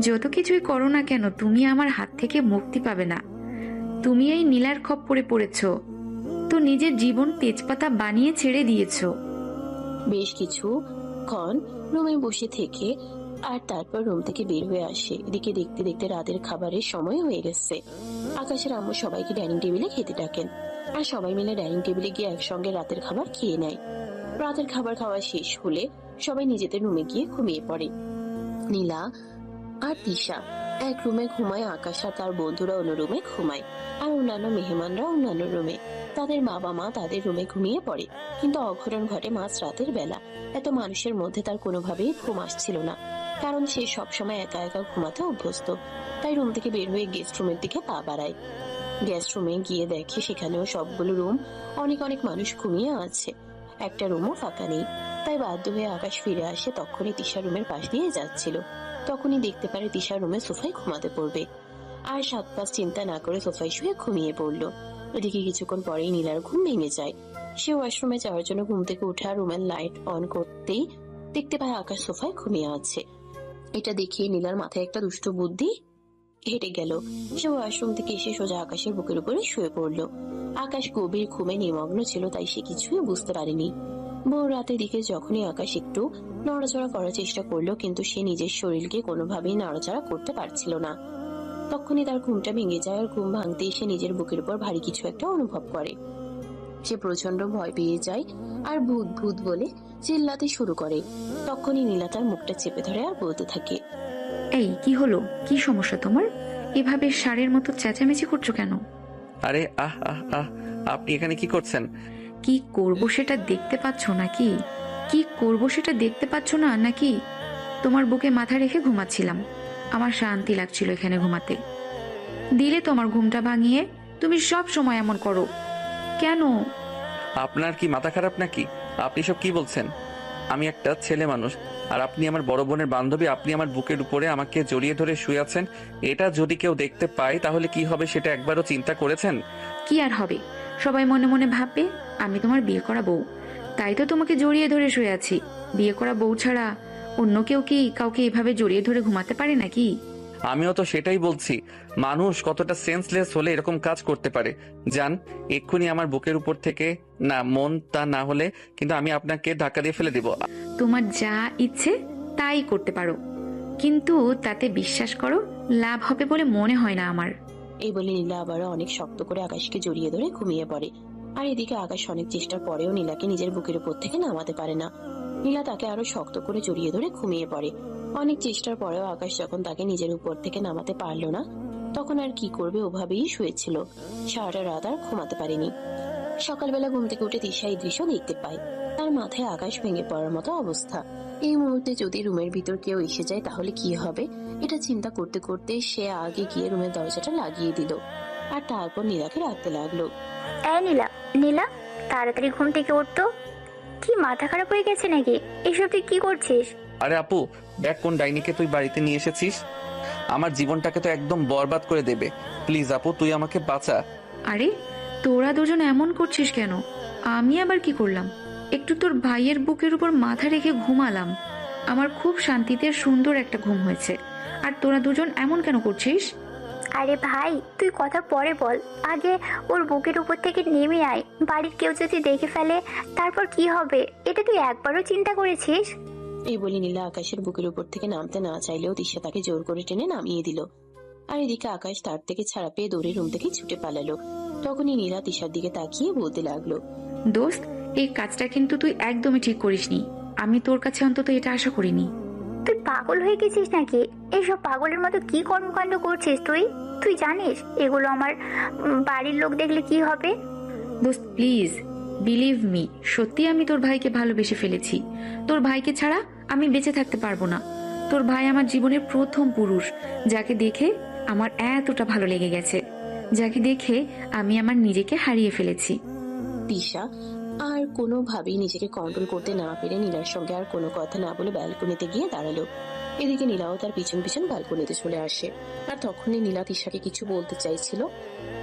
যত কিছুই করো না কেন তুমি আমার হাত থেকে মুক্তি পাবে না। তুমি এই নীলার খপ্পরে পড়েছ, তো নিজের জীবন তেজপাতা বানিয়ে ছেড়ে দিয়েছো। বেশ কিছুক্ষণ রুমে বসে থেকে আর তারপর রুম থেকে বের হয়ে আসে। এদিকে দেখতে দেখতে রাতের খাবারের সময় হয়ে গেছে। আকাশের আম্মু সবাইকে ডাইনিং টেবিলে খেতে ডাকেন, আর সবাই মিলে ডাইনিং টেবিলে গিয়ে একসঙ্গে রাতের খাবার খেয়ে নেয়। রাতের খাবার খাওয়া শেষ হলে সবাই নিজেদের রুমে গিয়ে ঘুমিয়ে পড়ে। নীলা আর তিশা এক রুমে ঘুমায়, আকাশ আর তার বন্ধুরা অন্য রুমে ঘুমায়, আর অন্যান্য মেহমানরা অন্যান্য রুমে। তাদের বাবা মা তাদের রুমে ঘুমিয়ে পড়ে। কিন্তু অঘটন ঘটে মাঝ রাতের বেলা। এত মানুষের মধ্যে তার কোনোভাবেই ঘুম আসছিল না, কারণ সে সবসময় একা একা ঘুমাতে অভ্যস্ত। তাই রুম থেকে বের হয়ে গেস্ট রুমের দিকে পা বাড়ায়। গেস্ট রুমে গিয়ে দেখে সেখানেও সবগুলো রুম অনেক অনেক মানুষ ঘুমিয়ে আছে, একটা রুমও ফাঁকা নেই। তাই বাধ্য হয়ে আকাশ ফিরে আসে। তখনই তিশা রুমের পাশ দিয়ে যাচ্ছিল, তখনই দেখতে পারে তিশা রুমে সোফায় ঘুমাতে পড়বে। আর 7 পাঁচ চিন্তা না করে সোফায় শুয়ে ঘুমিয়ে পড়লো। ওদিকে কিছুক্ষণ পরেই নীলার ঘুম ভেঙে যায়। সে ওয়াশরুমে যাওয়ার জন্য ঘুম থেকে উঠে আর রুমের লাইট অন করতেই দেখতে পায় আকাশ সোফায় ঘুমিয়ে আছে। এটা দেখিয়ে নীলার মাথায় একটা দুষ্ট বুদ্ধি হেঁটে গেল। সে ওয়াশরুম থেকে এসে সোজা আকাশের বুকের উপরে শুয়ে পড়লো। আকাশ গভীর ঘুমে নিমগ্ন ছিল, তাই সে কিছুই বুঝতে পারেনি। ভোর রাতের দিকে যখনই আকাশ একটু নড়াচড়া করার চেষ্টা করলো, কিন্তু সে নিজের শরীরকে কোনোভাবেই নড়াচড়া করতে পারছিল না। তখনই তার ঘুমটা ভেঙে যায়, আর ঘুম ভাঙতেই সে নিজের বুকের উপর ভারী কিছু একটা অনুভব করে। সে প্রচন্ড ভয় পেয়ে যায় আর ভূত ভূত বলে চিল্লাতে শুরু করে। তখনই নীলা তার মুখটা চেপে ধরে আর বলতে থাকে, এই কি হলো, কি সমস্যা তোমার? এভাবে ষাঁড়ের মতো চেঁচামেচি করছো কেন? আরে আহ আহ আহ আপনি এখানে কি করছেন? কি করব সেটা দেখতে পাচ্ছ নাকি? কি করব সেটা দেখতে পাচ্ছ না নাকি? তোমার বুকে মাথা রেখে ঘুমাচ্ছিলাম, আমার শান্তি লাগছিল এখানে ঘুমাতে। দিলে তো আমার ঘুমটা ভাঙিয়ে। তুমি সব সময় এমন করো কেন? আপনার কি মাথা খারাপ নাকি? আপনি সব কি বলছেন? আমি একটা ছেলে মানুষ, আর আপনি আমার বড় বোনের বান্ধবী। আপনি আমার বুকের উপরে আমাকে জড়িয়ে ধরে শুয়ে আছেন। এটা যদি কেউ দেখতে পায় তাহলে কি হবে সেটা একবারও চিন্তা করেছেন? কি আর হবে, সবাই মনে মনে ভাববে আমি তোমার বিয়ে করা বউ। তাই তো তোমাকে জড়িয়ে ধরে শুয়ে আছি। বিয়ে করা বউ ছাড়া অন্য কেউ কি কাউকে এভাবে জড়িয়ে ধরে ঘুমাতে পারে নাকি? আমিও তো সেটাই বলছি, মানুষ কতটা সেন্সলেস হলে এরকম কাজ করতে পারে। যান এক্ষুনি আমার বুকের উপর থেকে, না মন তা না হলে কিন্তু আমি আপনাকে ধাক্কা দিয়ে ফেলে দিব। তোমার যা ইচ্ছে তাই করতে পারো, কিন্তু তাতে বিশ্বাস করো লাভ হবে বলে মনে হয় না আমার। এই বলে নীলা আবারও অনেক শক্ত করে আকাশকে জড়িয়ে ধরে ঘুমিয়ে পড়ে। আর এদিকে আকাশ অনেক চেষ্টার পরেও নীলাকে নিজের বুকের উপর থেকে নামাতে পারে না। নীলা তাকে আরো শক্ত করে জড়িয়ে ধরে ঘুমিয়ে পড়ে। অনেক চেষ্টার পরেও আকাশ যখন তাকে নিজের উপর থেকে নামাতে পারলো না, তখন আর কি করবে, ওভাবেই শুয়েছিল। সারাটা রাত আর ঘুমাতে পারেনি। সকালবেলা ঘুম থেকে উঠে তিশা এই দৃশ্য দেখতে পায়। তার মাথায় আকাশ ভেঙে পড়ার মতো অবস্থা। এই মুহূর্তে যদি রুমের ভিতর কেউ এসে যায় তাহলে কি হবে, এটা চিন্তা করতে করতে সে আগে গিয়ে রুমের দরজাটা লাগিয়ে দিল, আর তারপর নীলাকে রাখতে লাগলো। এই নীলা, নীলা তাড়াতাড়ি ঘুম থেকে উঠতো। কি মাথা খারাপ হয়ে গেছে নাকি? এসব তুই কি করছিস? আরে আপু, দেখ কোন ডাইনিকে তুই বাড়িতে নিয়ে এসেছিস। আমার জীবনটাকে তো একদম বরবাদ করে দেবে। প্লিজ আপু, তুই আমাকে বাঁচা। আরে তোরা দুজন এমন করছিস কেন? আমি আবার কি করলাম? একটু তোর ভাইয়ের বুকের উপর মাথা রেখে ঘুমালাম, আমার খুব শান্তিতে সুন্দর একটা ঘুম হয়েছে। আর তোরা দুজন এমন কেন করছিস? আরে ভাই, তুই কথা পরে বল, আগে ওর বুকের উপর থেকে নেমে আয়। বাড়ির কেউ যদি দেখে ফেলে তারপর কি হবে, এটা তুই একবারও চিন্তা করেছিস? এই বলে নীলা আকাশের বুকের উপর থেকে নামতে না চাইলেও তিশা তাকে জোর করে টেনে নামিয়ে দিল। আর এদিকে আকাশ তার থেকে ছাড়া পেয়ে দৌড়ে রুম থেকে ছুটে পালালো। তখনই নীলা তিশার দিকে তাকিয়ে বলতে লাগলো, দোস্ত, এই কাজটা কিন্তু তুই একদমই ঠিক করিসনি। আমি তোর কাছে অন্তত এটা আশা করিনি। তুই পাগল হয়ে গেছিস নাকি? এইসব পাগলের মতো কি কর্মকাণ্ড করছিস তুই? তুই জানিস এগুলো আমার বাড়ির লোক দেখলে কি হবে? দোস্ত প্লিজ বিলিভ মি, সত্যি আমি তোর ভাইকে ভালোবেসে ফেলেছি। তোর ভাইকে ছাড়া আমি বেঁচে থাকতে পারবো না। তোর ভাই আমার জীবনের প্রথম পুরুষ, যাকে দেখে আমার এতটা ভালো লেগে গেছে, যাকে দেখে আমি আমার নিজেকে হারিয়ে ফেলেছি। তিশা আর কোনোভাবেই নিজেকে কন্ট্রোল করতে না পেরে নীলার সঙ্গে আর কোনো কথা না বলে ব্যালকনিতে গিয়ে দাঁড়ালো। এদিকে নীলাও তার পিছন পিছন ব্যালকনিতে চলে আসে। আর তখনই নীলা তিশাকে কিছু বলতে চাইছিল,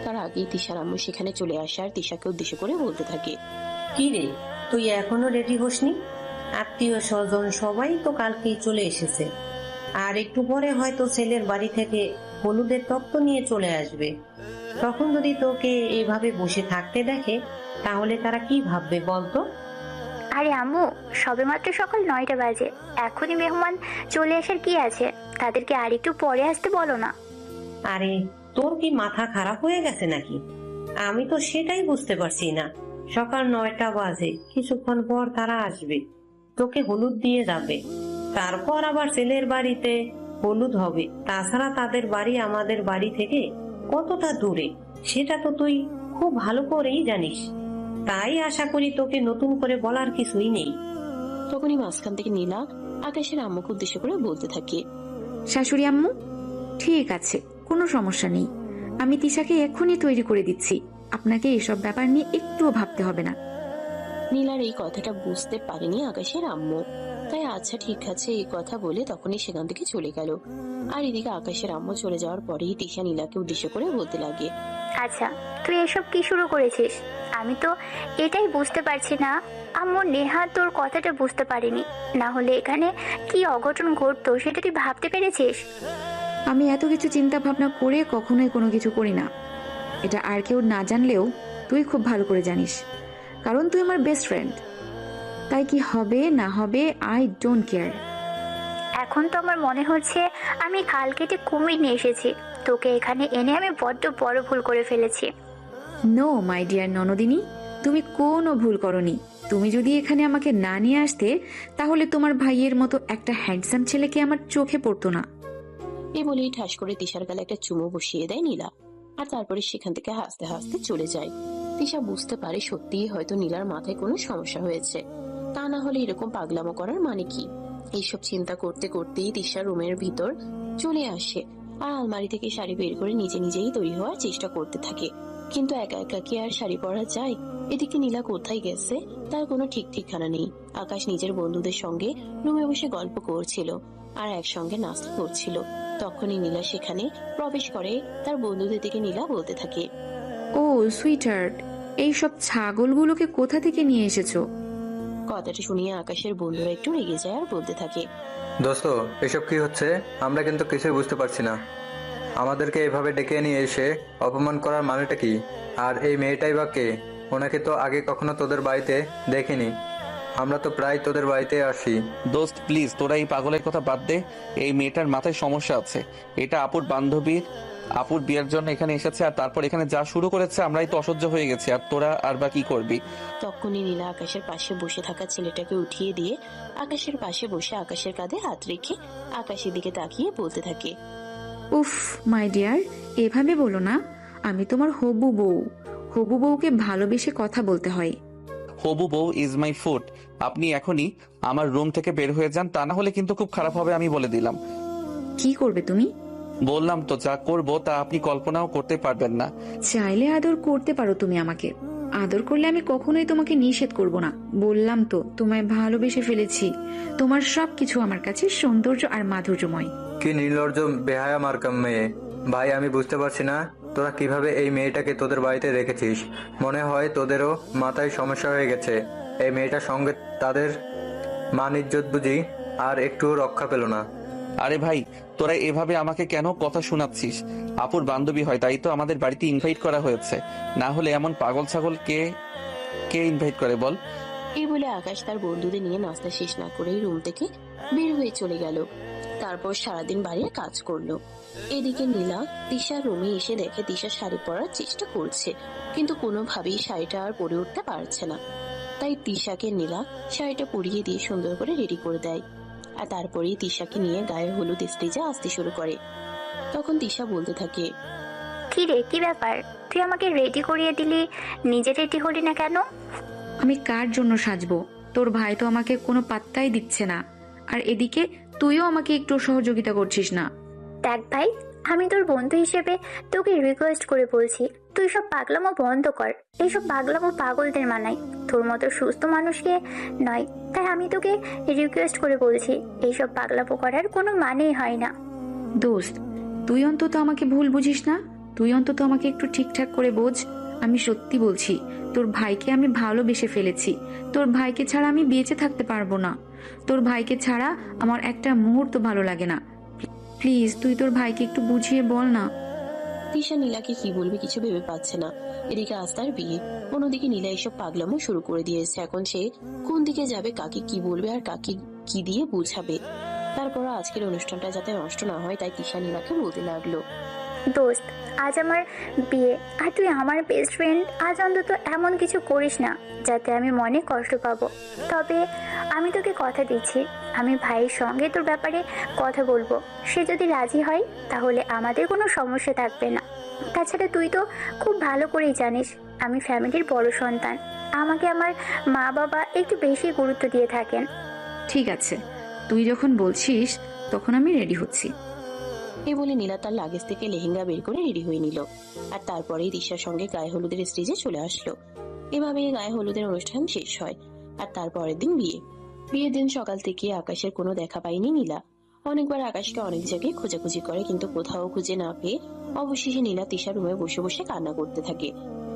তার আগেই তিশার আম্মু সেখানে চলে আসে আর তিশাকে উদ্দেশ্য করে বলতে থাকে, কি রে, তুই এখনো রেডি হসনি? আত্মীয় স্বজন সবাই তো কালকেই চলে এসেছে, আর একটু পরে হয়তো ছেলের বাড়ি থেকে হলুদের তত্ত্ব নিয়ে চলে আসবে। তখন যদি তোকে এভাবে বসে থাকতে দেখে তাহলে তারা কি ভাববে বলতো? আরে আম্মু, সবেমাত্র সকাল 9টা বাজে, এখনই মেহমান চলে আসার কি আছে? তাদেরকে আর একটু পরে আসতে বলো না। আরে তোর কি মাথা খারাপ হয়ে গেছে নাকি? আমি তো সেটাই বুঝতে পারছি না। সকাল 9টা বাজে, কিছুক্ষণ পর তারা আসবে। তোকে হলুদ দিয়ে যাবে, তারপর আবার ছেলের বাড়িতে হলুদ হবে। তাছাড়া তাদের বাড়ি আমাদের বাড়ি থেকে কতটা দূরে সেটা তো তুই খুব ভালো করেই জানিস। তাই আশা করি তোকে নতুন করে বলার কিছুই নেই। তখনই মাঝখান থেকে নীলা আকাশের আম্মুকে উদ্দেশ্য করে বলতে থাকে। শাশুড়ি আম্মু, ঠিক আছে, কোনো সমস্যা নেই। আমি তিশাকে এক্ষুনি তৈরি করে দিচ্ছি। আপনাকে এসব ব্যাপার নিয়ে একটুও ভাবতে হবে না। নীলার এই কথাটা বুঝতে পারেনি আকাশের আম্মু, তাই আচ্ছা ঠিক আছে এই কথা বলে তখনই সেখান থেকে চলে গেল। আর এদিকে আকাশের আম্মু চলে যাওয়ার পরেই তিশা নীলাকে উদ্দেশ্য করে বলতে লাগে। আচ্ছা, তুই এসব কি শুরু করেছিস? আমি তো এটাই বুঝতে পারছি না। আম্মু নেহা তোর কথাটা বুঝতে পারিনি, না হলে এখানে কি অঘটন ঘটতো সেটা তুই ভাবতে পেরেছিস? আমি এত কিছু চিন্তা ভাবনা করে কখনোই কোনো কিছু করি না। এটা আর কেউ না জানলেও তুই খুব ভালো করে জানিস, কারণ তুই আমার বেস্ট ফ্রেন্ড। তাই কি হবে না হবে আই ডোন্ট কেয়ার। এখন তো আমার মনে হচ্ছে আমি খাল কেটে কুমির নিয়ে এসেছি। তোকে এখানে এনে আমি বড্ড বড় ভুল করে ফেলেছি। নো মাই ডিয়ার ননদিনী, তুমি কোনো ভুল করনি। তুমি যদি এখানে আমাকে না নিয়ে আসতে, তাহলে তোমার ভাইয়ের মতো একটা হ্যান্ডসাম ছেলেকে আমার চোখে পড়তো না। এ বলেই ঠাস করে তিশার গালে একটা চুমু বসিয়ে দেয় নীলা, আর তারপরে সেখান থেকে হাসতে হাসতে চলে যায়। তিশা বুঝতে পারে সত্যিই হয়তো নীলার মাথায় কোনো সমস্যা হয়েছে, তা না হলে এরকম পাগলামো করার মানে কি। এইসব চিন্তা করতে করতেই তিশা রুমের ভিতর চলে আসে আর আলমারি থেকে শাড়ি বের করে নিজে নিজেই তৈরি হওয়ার চেষ্টা করতে থাকে। কিন্তু একা একা কি আর শাড়ি পরা যায়? এদিকে নীলা কোথায় গেছে তার কোনো ঠিক ঠিকানা নেই। আকাশ নিজের বন্ধুদের সঙ্গে রুমে বসে গল্প করছিল আর একসঙ্গে নাস্তা করছিল। তখনই নীলা সেখানে প্রবেশ করে। তার বন্ধুদের দিকে নীলা বলতে থাকে। ও সুইটহার্ট, এইসব ছাগলগুলোকে কোথা থেকে নিয়ে এসেছো? কথাটা শুনিয়ে আকাশের বন্ধুরা একটু রেগে যায় আর বলতে থাকে। দোস্ত, এসব কি হচ্ছে? আমরা কিন্তু কিছুই বুঝতে পারছি না। আমাদেরকে এভাবে ডেকে নিয়ে এসে অপমান করার মানেটা কি? আর এই মেয়েটাই বা কে? ওনাকে তো আগে কখনো তোদের বাড়িতে দেখিনি। আমরা তো প্রায় তোদের বাড়িতে আসি। দোস্ত প্লিজ, তোরা এই পাগলের কথা বাদ দে। এই মেয়েটার মাথায় সমস্যা আছে। এটা আপুর বান্ধবীর, আপুর বিয়ের জন্য এখানে এসেছে, আর তারপর এখানে যা শুরু করেছে আমরাই তো অসহ্য হয়ে গেছি। আর তোরা আর বা কি করবি? তখনই নীলা আকাশের পাশে বসে থাকা ছেলেটাকে উঠিয়ে দিয়ে আকাশের পাশে বসে আকাশের কাঁধে হাত রেখে আকাশের দিকে তাকিয়ে বলতে থাকে। উফ মাই ডিয়ার, এভাবে বলো না। আমি তোমার হবু বউ। হবু বউকে ভালোবেসে কথা বলতে হয়। হবু বউ ইজ মাই ফুড। আপনি এখনই আমার রুম থেকে বের হয়ে যান, তা না হলে কিন্তু খুব খারাপ হবে, আমি বলে দিলাম। কি করবে তুমি? বললাম তো, যা করব তা আপনি কল্পনাও করতে পারবেন না। চাইলে আদর করতে পারো তুমি আমাকে। আদর করলে আমি কখনোই তোমাকে নিষেধ করব না। বললাম তো, তোমায় ভালোবেসে ফেলেছি। তোমার সবকিছু আমার কাছে সৌন্দর্য আর মাধুর্যময়। কি নির্লজ্জ বেহায়া মার্কা মেয়ে! ভাই, আমি বুঝতে পারছি না তোরা কিভাবে এই মেয়েটাকে তোদের বাড়িতে রেখেছিস। মনে হয় তোদেরও মাথায় সমস্যা হয়ে গেছে। এই মেয়েটার সঙ্গে তাদের মান ইজ্জত বুঝি আর একটু রক্ষা পেল না। আরে ভাই, তোরা এভাবে আমাকে কেন কথা শোনাচ্ছিস? আপুর বান্ধবী হয়, তাই তো আমাদের বাড়িতে ইনভাইট করা হয়েছে। না হলে এমন পাগল ছাগল কে কে ইনভাইট করে বল? এই বলে আকাশ তার বন্ধুদের নিয়ে নাস্তা শেষ না করেই রুম থেকে বের হয়ে চলে গেল। তারপর সারাদিন বাইরে কাজ করলো। এদিকে নীলা তিশার রুমে এসে দেখে তিশা শাড়ি পরার চেষ্টা করছে, কিন্তু কোনোভাবেই শাড়িটা আর পরে উঠতে পারছে না। তাই তিশাকে নীলা শাড়িটা পরিয়ে দিয়ে সুন্দর করে রেডি করে দেয়, আর তারপরেই তিশাকে নিয়ে গায়ে হলুদ স্টেজে আসতে শুরু করে। তখন তিশা বলতে থাকে। কি রে, কি ব্যাপার? তুই আমাকে রেডি করিয়ে দিলি, নিজে রেডি হলি না কেন? আমি কার জন্য সাজবো? তোর ভাই তো আমাকে কোনো পাত্তাই দিচ্ছে না, আর এদিকে তুইও আমাকে একটু সহযোগিতা করছিস না। দেখ ভাই, আমি তোর বন্ধু হিসেবে তোকে রিকোয়েস্ট করে বলছি, তুই সব পাগলামো বন্ধ কর। এইসব পাগলামো পাগলদের মানায়, তোর মতো সুস্থ মানুষকে নয়। তাই আমি তোকে রিকোয়েস্ট করে বলছি, এইসব পাগলামো করার কোনো মানেই হয় না। দোস্ত, তুই অন্তত আমাকে ভুল বুঝিস না। তুই অন্তত আমাকে একটু ঠিকঠাক করে বোঝ। আমি সত্যি বলছি, তোর ভাইকে আমি ভালোবেসে ফেলেছি। তোর ভাইকে ছাড়া আমি বেঁচে থাকতে পারবো না। তোর ভাইকে ছাড়া আমার একটা মুহূর্ত ভালো লাগে না। প্লিজ তুই তোর ভাইকে একটু বুঝিয়ে বল না। তিশা নীলাকে কি বলবে কিছু ভেবে পাচ্ছে না। এদিকে আস্তার বিয়ে, অন্যদিকে নীলা এসব পাগলামো শুরু করে দিয়েছে। এখন সে কোন দিকে যাবে, কাকে কি বলবে আর কাকে কি দিয়ে বুঝাবে। তারপর আজকের অনুষ্ঠানটা যাতে নষ্ট না হয়, তাই তিশা নীলাকে বলতে লাগলো। দোস্ত, আজ আমার বিয়ে, আর তুই আমার বেস্ট ফ্রেন্ড। আজ অন্তত এমন কিছু করিস না যাতে আমি মনে কষ্ট পাবো। তবে আমি তোকে কথা দিচ্ছি, আমি ভাইয়ের সঙ্গে তোর ব্যাপারে কথা বলবো। সে যদি রাজি হয় তাহলে আমাদের কোনো সমস্যা থাকবে না। তাছাড়া তুই তো খুব ভালো করেই জানিস আমি ফ্যামিলির বড় সন্তান। আমাকে আমার মা বাবা একটু বেশি গুরুত্ব দিয়ে থাকেন। ঠিক আছে, তুই যখন বলছিস তখন আমি রেডি হচ্ছি। এই বলে নীলা তার লাগেজ থেকে লেহেঙ্গা বের করে রেডি হয়ে নিল, আর তারপরেই দিশার সঙ্গে গায়ে হলুদের স্টেজে চলে আসলো। এভাবে গায়ে হলুদের অনুষ্ঠান শেষ হয়। আর তারপরের দিন বিয়ের দিন সকাল থেকে আকাশের কোনো দেখা পায়নি নীলা। অনেকবার আকাশকে অনেক জায়গায় খোঁজাখুঁজি করে, কিন্তু কোথাও খুঁজে না পেয়ে অবশেষে নীলা তিশার রুমে বসে বসে কান্না করতে থাকে।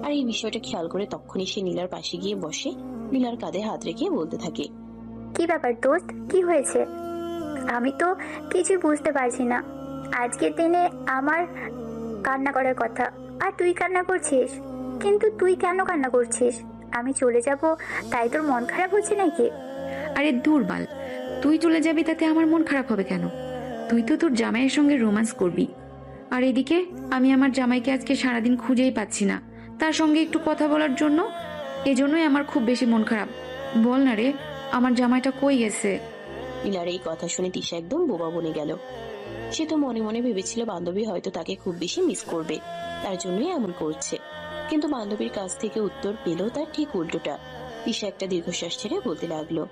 আর এই বিষয়টা খেয়াল করে তখনই সে নীলার পাশে গিয়ে বসে, নীলার কাঁধে হাত রেখে বলতে থাকে, কি ব্যাপার দোস্ত, কি হয়েছে? আমি তো কিছু বুঝতে পারছি না। আজকের দিনে আমার কান্না করার কথা, আর তুই কান্না করছিস। কিন্তু তুই কেন কান্না করছিস? আমি চলে যাব তাই তোর মন খারাপ হচ্ছে নাকি? আরে দুর্বল, তুই চলে যাবি তাতে আমার মন খারাপ হবে কেন? তুই তো তোর জামাইয়ের সঙ্গে রোম্যান্স করবি, আর এদিকে আমি আমার জামাইকে আজকে সারাদিন খুঁজেই পাচ্ছি না, তার সঙ্গে একটু কথা বলার জন্য। এজন্যই আমার খুব বেশি মন খারাপ। বল না রে, আমার জামাইটা কই গেছে? নীলার এই কথা শুনে তিশা একদম বোবা বনে গেল। সে তো মনে মনে ভেবেছিল বান্ধবী হয়তো তাকে খুব বেশি মিস করবে, তার জন্যই এমন করছে। কিন্তু বান্ধবীর কাছ থেকে উত্তর পেল তার ঠিক উল্টোটা। তিশা একটা দীর্ঘশ্বাস ছেড়ে বলতে লাগলো,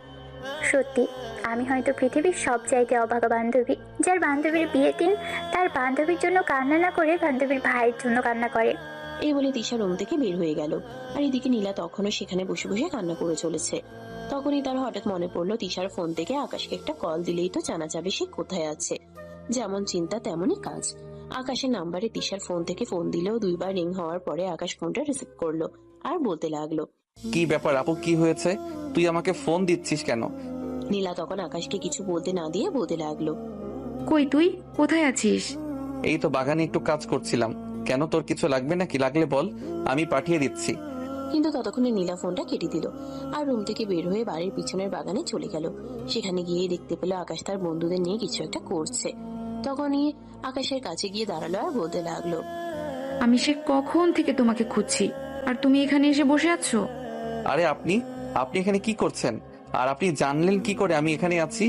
সত্যি আমি হয়তো পৃথিবীর সব চাইতে অভাগা বান্ধবী, যার বান্ধবীর বিয়ের দিন তার বান্ধবীর জন্য কান্না না করে বান্ধবীর ভাইয়ের জন্য কান্না করে। এই বলে তিশা রুম থেকে বের হয়ে গেল। আর এদিকে নীলা তখনও সেখানে বসে বসে কান্না করে চলেছে। তখনই তার হঠাৎ মনে পড়লো তিশার ফোন থেকে আকাশকে একটা কল দিলেই তো জানা যাবে সে কোথায় আছে। যেমন চিন্তা তেমনই কাজ। আকাশের নাম্বারে তিশার ফোন থেকে ফোন দিলেও 2 বার রিং হওয়ার পরে আকাশ ফোনটা রিসিভ করলো আর বলতে লাগলো, কি ব্যাপার আপু, কি হয়েছে? তুই আমাকে ফোন দিচ্ছিস কেন? নীলা তখন আকাশকে কিছু বলতে না দিয়ে বলতে লাগলো, কই তুই, কোথায় আছিস? এই তো বাগানে একটু কাজ করছিলাম। কেন, তোর কিছু লাগবে নাকি? লাগলে বল, আমি পাঠিয়ে দিচ্ছি। কিন্তু ততক্ষণে নীলা ফোনটা কেটে দিল আর রুম থেকে বের হয়ে বাড়ির পিছনের বাগানে চলে গেল। সেখানে গিয়ে দেখতে পেল আকাশ তার বন্ধুদের নিয়ে কিছু একটা করছে। তখনই আকাশের কাছে গিয়ে দাঁড়ালো আর বলতে লাগলো, আমি সে কখন থেকে তোমাকে খুঁজছি, আর তুমি এখানে এসে বসে আছো? আরে আপনি এখানে কি করছেন? আর আপনি জানলেন কি করে আমি এখানে আছি?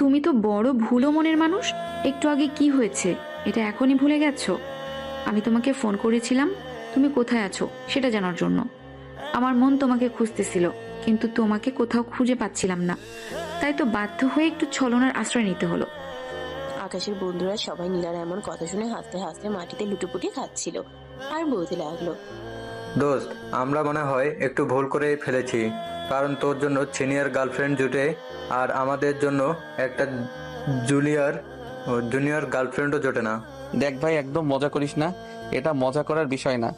তুমি তো বড় ভুলো মনের মানুষ। একটু আগে কি হয়েছে এটা এখনই ভুলে গেছো? আমি তোমাকে ফোন করেছিলাম তুমি কোথায় আছো সেটা জানার জন্য। আমার মন তোমাকে খুঁজতেছিল, কিন্তু তোমাকে কোথাও খুঁজে পাচ্ছিলাম না, তাই তো বাধ্য হয়ে একটু ছলনার আশ্রয় নিতে হলো। আকাশের বন্ধুরা সবাই নীলার এমন কথা শুনে হাসতে হাসতে মাটিতে লুটোপুটি খাচ্ছিল আর বলতে লাগলো, দোস্ত, আমরা মনে হয় একটু ভুল করে ফেলেছি, কারণ তোর জন্য সিনিয়র গার্লফ্রেন্ড জুটে আর আমাদের জন্য একটা জুনিয়র গার্লফ্রেন্ডও জোটে না। দেখ ভাই, একদম মজা করিস না, এটা মজা করার বিষয় না।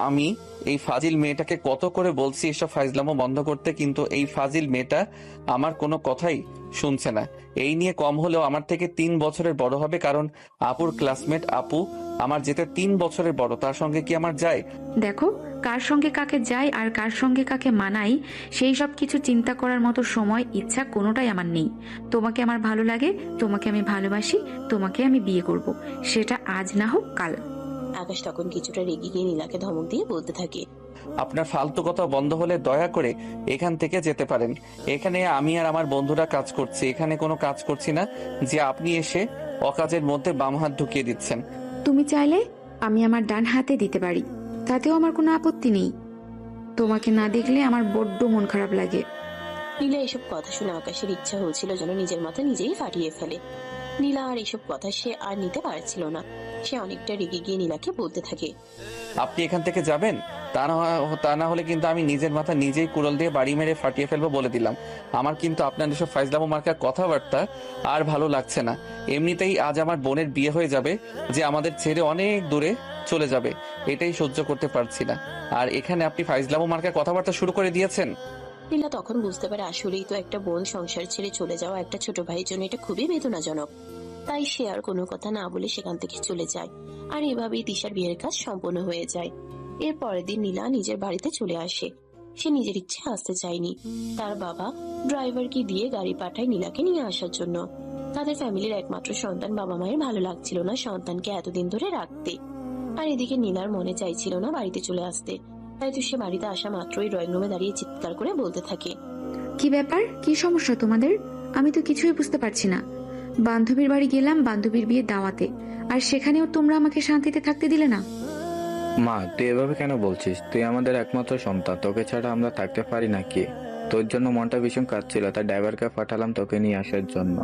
আমি এই ফাজিল মেয়েটাকে কত করে বলছি এসব ফাইজলামো বন্ধ করতে, কিন্তু এই ফাজিল মেয়েটা আমার কোনো কথাই শুনছে না। এই নিয়ে কম হলেও আমার থেকে 3 বছরের বড় হবে, কারণ আপুর ক্লাসমেট আপু আমার যেতে 3 বছরের বড়, তার সঙ্গে কি আমার যায়? দেখো, কার সঙ্গে কাকে যায় আর কার সঙ্গে কাকে মানাই সেই সব কিছু চিন্তা করার মতো সময় ইচ্ছা কোনোটাই আমার নেই। তোমাকে আমার ভালো লাগে, তোমাকে আমি ভালোবাসি, তোমাকে আমি বিয়ে করব, সেটা আজ না হোক কাল। আকাশ তখন কিছুটা রেগে গিয়ে নীলাকে ধমক দিয়ে বলতে থাকে, আপনার ফালতু কথা বন্ধ হলে দয়া করে এখান থেকে যেতে পারেন। এখানে আমি আর আমার বন্ধুরা কাজ করছি, এখানে কোনো কাজ করছি না যে আপনি এসে অকাজের মধ্যে বাম হাত ঢুকিয়ে দিচ্ছেন। তুমি চাইলে আমি আমার ডান হাতে দিতে পারি, তাতেও আমার কোনো আপত্তি নেই। তোমাকে না দেখলে আমার বড্ড মন খারাপ লাগে। নীলা এসব কথা শুনে আকাশের ইচ্ছা হয়েছিল যেন নিজের মাথা নিজেই ফাটিয়ে ফেলে। নীলা আর এসব কথা সে আর নিতে পারছিল না। সে অনেকটা রেগে গিয়ে নীলাকে বলতে থাকে, আপনি এখান থেকে যাবেন, তা না হলে কিন্তু আমি নিজের মাথা নিজেই কুড়াল দিয়ে বাড়ি মেরে ফাটিয়ে ফেলবো বলে দিলাম। আমার কিন্তু আপনার এসব ফাইজলামো মার্কা কথাবার্তা আর ভালো লাগছে না। এমনিতেই আজ আমার বোনের বিয়ে হয়ে যাবে, যে আমাদের ছেড়ে অনেক দূরে চলে যাবে, এটাই সহ্য করতে পারছি না। আর এখানে আপনি ফাইজলামো মার্কা কথাবার্তা শুরু করে দিয়েছেন। নীলা তখন বুঝতে পারে আসলেই তো একটা বোন সংসার ছেড়ে চলে যাওয়া একটা ছোট ভাইয়ের জন্য এটা খুবই বেদনাজনক। তাই সে আর কোনো কথা না বলে সেখান থেকে চলে যায়। আর এভাবেই তিশার বিয়ের কাজ সম্পন্ন হয়ে যায়। এর পরের দিন নীলা নিজের বাড়িতে চলে আসে। সে নিজের ইচ্ছে আসতে চায়নি। তার বাবা ড্রাইভারকে দিয়ে গাড়ি পাঠায় নীলাকে নিয়ে আসার জন্য। তাদের ফ্যামিলির একমাত্র সন্তান বাবা মায়ের ভালো লাগছিল না সন্তানকে এতদিন ধরে রাখতে। আর এদিকে নীলার মনে চাইছিল না বাড়িতে চলে আসতে, তাই তো সে বাড়িতে আসা মাত্রই ড্রয়িং রুমে দাঁড়িয়ে চিৎকার করে বলতে থাকে, কি ব্যাপার, কি সমস্যা তোমাদের? আমি তো কিছুই বুঝতে পারছি না। বান্ধবীর বাড়ি গেলাম বান্ধবীর বিয়ে দাওয়াতে, আর সেখানেও তোমরা আমাকে শান্তিতে থাকতে দিলে না। মা, তুই এভাবে কেন বলছিস? তুই আমাদের একমাত্র সন্তান, তোকে ছাড়া আমরা থাকতে পারি নাকি? তোর জন্য মনটা ভীষণ কাঁদছিল, তাই ড্রাইভারকে পাঠালাম তোকে নিয়ে আসার জন্য।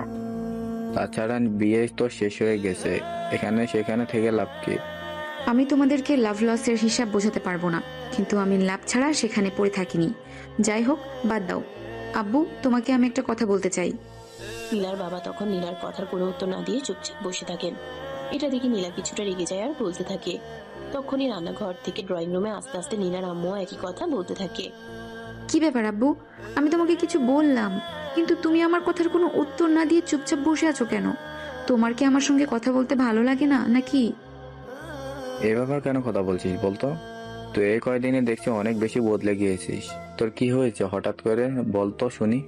তাছাড়া বিয়ে তো শেষ হয়ে গেছে, এখানে সেখানে থেকে লাভ কি? আমি তোমাদেরকে লাভ লসের হিসাব বোঝাতে পারবো না, কিন্তু আমি লাভ ছাড়া সেখানে পড়ে থাকিনি। যাই হোক, বাদ দাও। আব্বু, তোমাকে আমি একটা কথা বলতে চাই। নীলার বাবা তখন নীলার কথার কোনো উত্তর না দিয়ে চুপচাপ বসে থাকেন। এটা দেখে নীলা কিছুটা রেগে যায় আর বলতে থাকে। তখনই রান্নাঘর থেকে ড্রয়িং রুমে আস্তে আস্তে নীলার আম্মু একই কথা বলতে থাকে। কি ব্যাপার আব্বু, আমি তোমাকে কিছু বললাম, কিন্তু তুমি আমার কথার কোনো উত্তর না দিয়ে চুপচাপ বসে আছো কেন? তোমার কি আমার সঙ্গে কথা বলতে ভালো লাগে না নাকি? এভাবে কেন কথা বলছিস বলতো? তুই এই কয়দিনে দেখছি অনেক বেশি বদলে গিয়েছিস। তোর কি হয়েছে হঠাৎ করে, বলতো শুনি।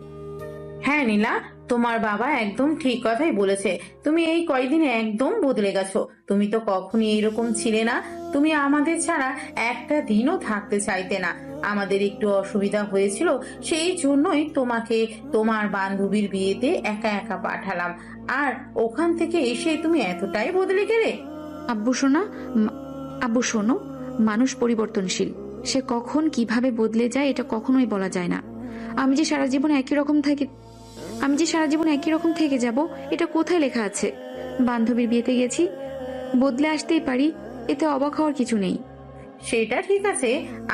হ্যাঁ নীলা, তোমার বাবা একদম ঠিক কথাই বলেছে। তুমি এই কয়দিনে একদম বদলে গেছো। তুমি তো কখনই এইরকম ছিলে না। তুমি আমাদের ছাড়া একটা দিনও থাকতে চাইতে না। আমাদের একটু অসুবিধা হয়েছিল, সেই জন্যই তোমাকে তোমার বান্ধবীর বিয়েতে একা একা পাঠালাম। আর ওখান থেকে এসে তুমি এতটাই বদলে গেলে। আব্বু শোনো, মানুষ পরিবর্তনশীল, সে কখন কিভাবে বদলে যায় এটা কখনোই বলা যায় না। আমি যে সারা জীবন একই রকম থেকে যাব, এটা কোথায় লেখা আছে? বান্ধবীর বিয়েতে গেছি, বদলে আসতেই পারি, এতে অবাক হওয়ার কিছু নেই। সেটা ঠিক আছে,